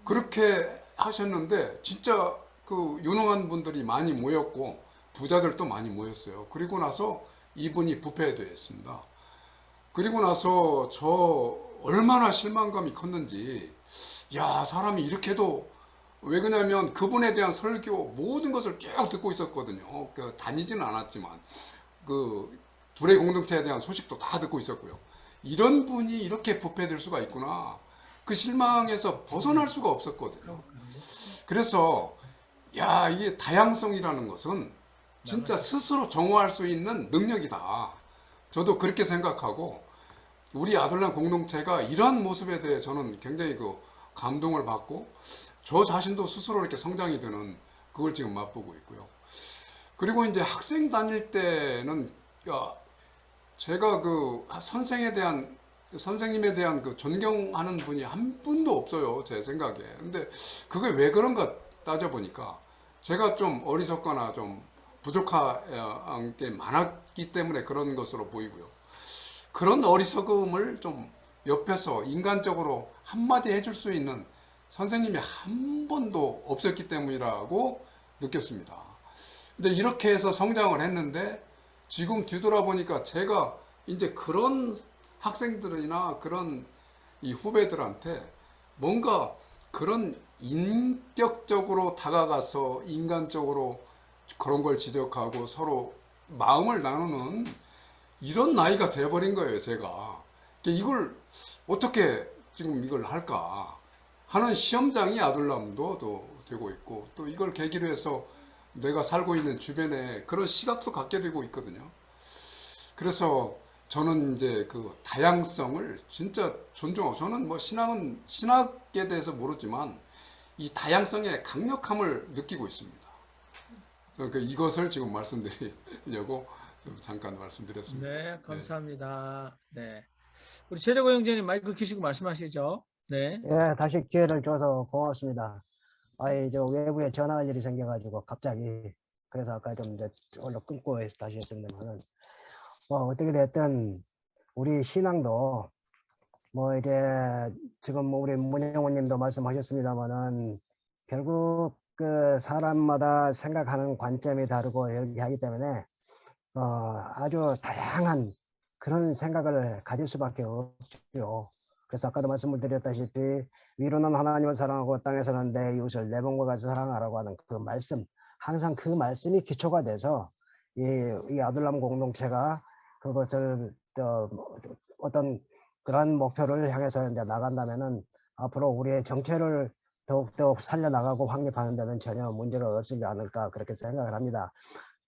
그렇게 하셨는데 진짜 그 유능한 분들이 많이 모였고 부자들도 많이 모였어요. 그리고 나서 이분이 부패됐습니다. 그리고 나서 저 얼마나 실망감이 컸는지 야 사람이 이렇게도 왜 그러냐면 그분에 대한 설교 모든 것을 쭉 듣고 있었거든요. 그 다니지는 않았지만 그 둘의 공동체에 대한 소식도 다 듣고 있었고요. 이런 분이 이렇게 부패될 수가 있구나. 그 실망에서 벗어날 수가 없었거든요. 그래서 야 이게 다양성이라는 것은 진짜 스스로 정화할 수 있는 능력이다. 저도 그렇게 생각하고 우리 아들람 공동체가 이러한 모습에 대해 저는 굉장히 그 감동을 받고 저 자신도 스스로 이렇게 성장이 되는 그걸 지금 맛보고 있고요. 그리고 이제 학생 다닐 때는 야 제가 그 선생님에 대한 그 존경하는 분이 한 분도 없어요 제 생각에. 근데 그게 왜 그런가 따져보니까 제가 좀 어리석거나 좀 부족한 게 많았기 때문에 그런 것으로 보이고요. 그런 어리석음을 좀 옆에서 인간적으로 한마디 해줄 수 있는 선생님이 한 번도 없었기 때문이라고 느꼈습니다. 근데 이렇게 해서 성장을 했는데 지금 뒤돌아보니까 제가 이제 그런 학생들이나 그런 이 후배들한테 뭔가 그런 인격적으로 다가가서 인간적으로 그런 걸 지적하고 서로 마음을 나누는 이런 나이가 돼버린 거예요 제가. 이걸 어떻게 지금 이걸 할까 하는 시험장이 아들람도 또 되고 있고 또 이걸 계기로 해서 내가 살고 있는 주변에 그런 시각도 갖게 되고 있거든요. 그래서 저는 이제 그 다양성을 진짜 존중하고 저는 뭐 신학에 대해서 모르지만 이 다양성의 강력함을 느끼고 있습니다. 그러니까 이것을 지금 말씀드리려고 좀 잠깐 말씀드렸습니다. 네, 감사합니다. 네, 우리 최대고 형제님 마이크 켜시고 말씀하시죠. 네. 예, 다시 기회를 줘서 고맙습니다. 저 외부에 전화할 일이 생겨가지고 갑자기 그래서 아까 좀 이제 얼른 끊고 다시 했습니다만은 어떻게 됐든 우리 신앙도 뭐 이제 지금 뭐 우리 문영호님도 말씀하셨습니다만은 결국 그 사람마다 생각하는 관점이 다르고 이렇게 하기 때문에 아주 다양한 그런 생각을 가질 수밖에 없죠. 그래서 아까도 말씀을 드렸다시피 위로는 하나님을 사랑하고 땅에서는 내 이웃을 내 몸과 같이 사랑하라고 하는 그 말씀, 항상 그 말씀이 기초가 돼서 이 아들람 공동체가 그것을 어떤 그런 목표를 향해서 이제 나간다면은 앞으로 우리의 정체를 더욱더 살려나가고 확립하는 데는 전혀 문제가 없지 않을까 그렇게 생각을 합니다.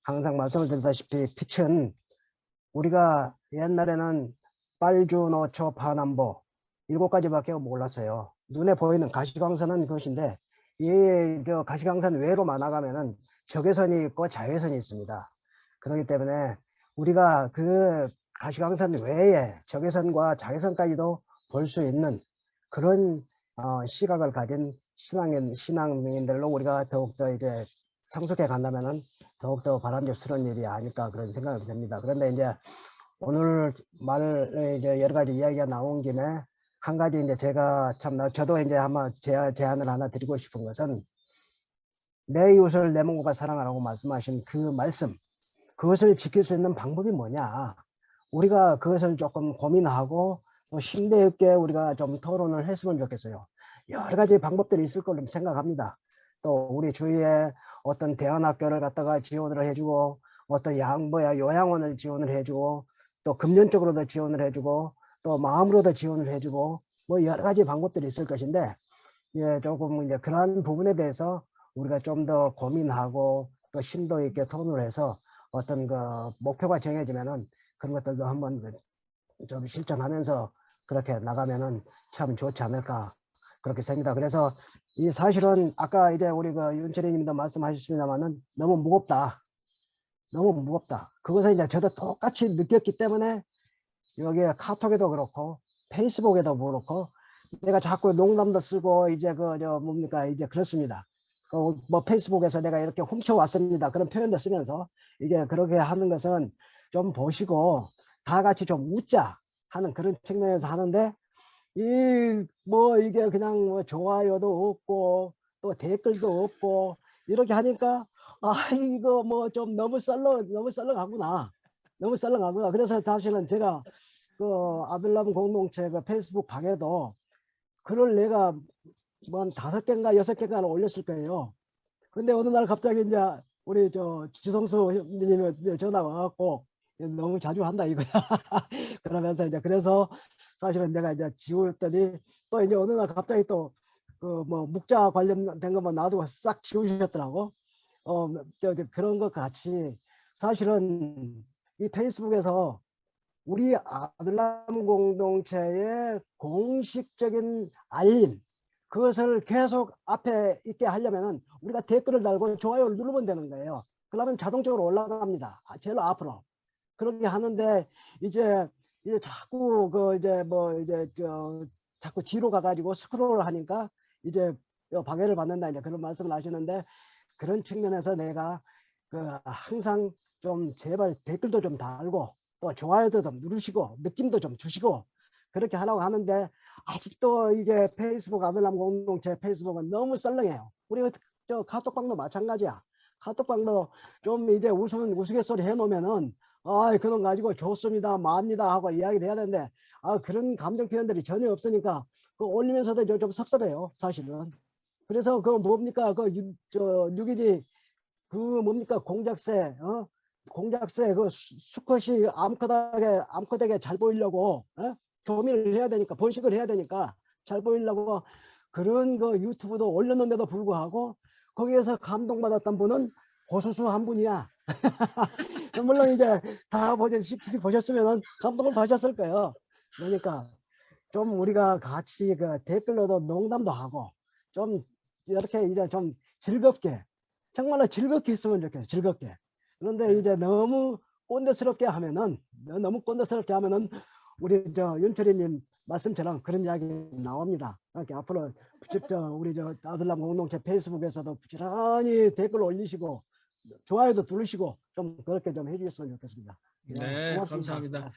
항상 말씀을 드렸다시피 빛은 우리가 옛날에는 빨주, 노초, 파남보 7가지밖에 몰랐어요. 눈에 보이는 가시광선은 그것인데 저 가시광선 외로 나가면은 적외선이 있고 자외선이 있습니다. 그렇기 때문에 우리가 그 가시광선 외에 적외선과 자외선까지도 볼 수 있는 그런 시각을 가진 신앙인들로 우리가 더욱더 이제 성숙해 간다면은 더욱더 바람직스러운 일이 아닐까 그런 생각이 듭니다. 그런데 이제 오늘 이제 여러 가지 이야기가 나온 김에 한 가지 이제 저도 이제 한번 제안을 하나 드리고 싶은 것은 내 이웃을 내 몸과 사랑하라고 말씀하신 그 말씀, 그것을 지킬 수 있는 방법이 뭐냐? 우리가 그것을 조금 고민하고 또 심도 있게 우리가 좀 토론을 했으면 좋겠어요. 여러 가지 방법들이 있을 거로 생각합니다. 또 우리 주위에 어떤 대안학교를 갖다가 지원을 해주고 어떤 요양원을 지원을 해주고 또 금전적으로도 지원을 해주고 또 마음으로도 지원을 해주고 뭐 여러 가지 방법들이 있을 것인데 조금 이제 그러한 부분에 대해서 우리가 좀 더 고민하고 또 심도 있게 토론을 해서 어떤 그 목표가 정해지면은 그런 것들도 한번 좀 실천하면서 그렇게 나가면은 참 좋지 않을까 그렇게 생각합니다. 그래서 이 사실은 아까 이제 우리 그 윤철희 님도 말씀하셨습니다만은 너무 무겁다. 너무 무겁다. 그것을 이제 저도 똑같이 느꼈기 때문에 여기에 카톡에도 그렇고 페이스북에도 그렇고 내가 자꾸 농담도 쓰고 이제 뭡니까 이제 그렇습니다. 뭐 페이스북에서 내가 이렇게 훔쳐왔습니다. 그런 표현도 쓰면서 이게 그렇게 하는 것은 좀 보시고 다 같이 좀 웃자 하는 그런 측면에서 하는데 이게 그냥 뭐 좋아요도 없고 또 댓글도 없고 이렇게 하니까 이거 뭐 좀 너무 썰렁하구나. 너무 썰렁하구나. 그래서 사실은 제가 그 아들남 공동체 그 페이스북 방에도 글을 내가 뭐 한 5개인가 6개인가 올렸을 거예요. 근데 어느 날 갑자기 이제 우리 지성수 님이 전화가 와갖고 너무 자주 한다 이거야. 그러면서 이제 그래서 사실은 내가 이제 지웠더니 또 이제 어느 날 갑자기 또 그 뭐 묵자 관련된 것만 놔두고 싹 지우셨더라고. 그런 것 같이 사실은 이 페이스북에서 우리 아들남 공동체의 공식적인 알림 그것을 계속 앞에 있게 하려면은 우리가 댓글을 달고 좋아요를 누르면 되는 거예요. 그러면 자동적으로 올라갑니다. 제일 앞으로. 그렇게 하는데 이제 자꾸 자꾸 뒤로 가가지고 스크롤을 하니까 이제 방해를 받는다 이제 그런 말씀을 하시는데 그런 측면에서 내가 항상 좀 제발 댓글도 좀 달고 또 좋아요도 좀 누르시고 느낌도 좀 주시고 그렇게 하라고 하는데 아직도 이게 페이스북 아들남 공동체 페이스북은 너무 썰렁해요. 우리 카톡방도 마찬가지야. 카톡방도 좀 이제 우스갯소리 해놓으면은 그런 가지고 좋습니다, 맙니다 하고 이야기를 해야 되는데 그런 감정 표현들이 전혀 없으니까 올리면서도 좀 섭섭해요, 사실은. 그래서 뭡니까 뉴기지 뭡니까 공작새 공작새 수컷이 암컷에게 잘 보이려고 교미를 해야 되니까 번식을 해야 되니까 잘 보이려고 그런 유튜브도 올렸는데도 불구하고 거기에서 감동받았던 분은 고수수 한 분이야. 물론 이제 다 보셨으면 감동을 받으셨을 거예요. 그러니까 좀 우리가 같이 댓글로도 농담도 하고 좀 이렇게 이제 좀 즐겁게 정말로 즐겁게 했으면 좋겠어요. 즐겁게. 그런데 이제 너무 꼰대스럽게 하면은 우리 윤철이님 말씀처럼 그런 이야기 나옵니다. 이렇게 앞으로 우리 아들남 공동체 페이스북에서도 부지런히 댓글 올리시고 좋아요도 누르시고 좀 그렇게 좀 해주셨으면 좋겠습니다. 네, 고맙습니다. 감사합니다.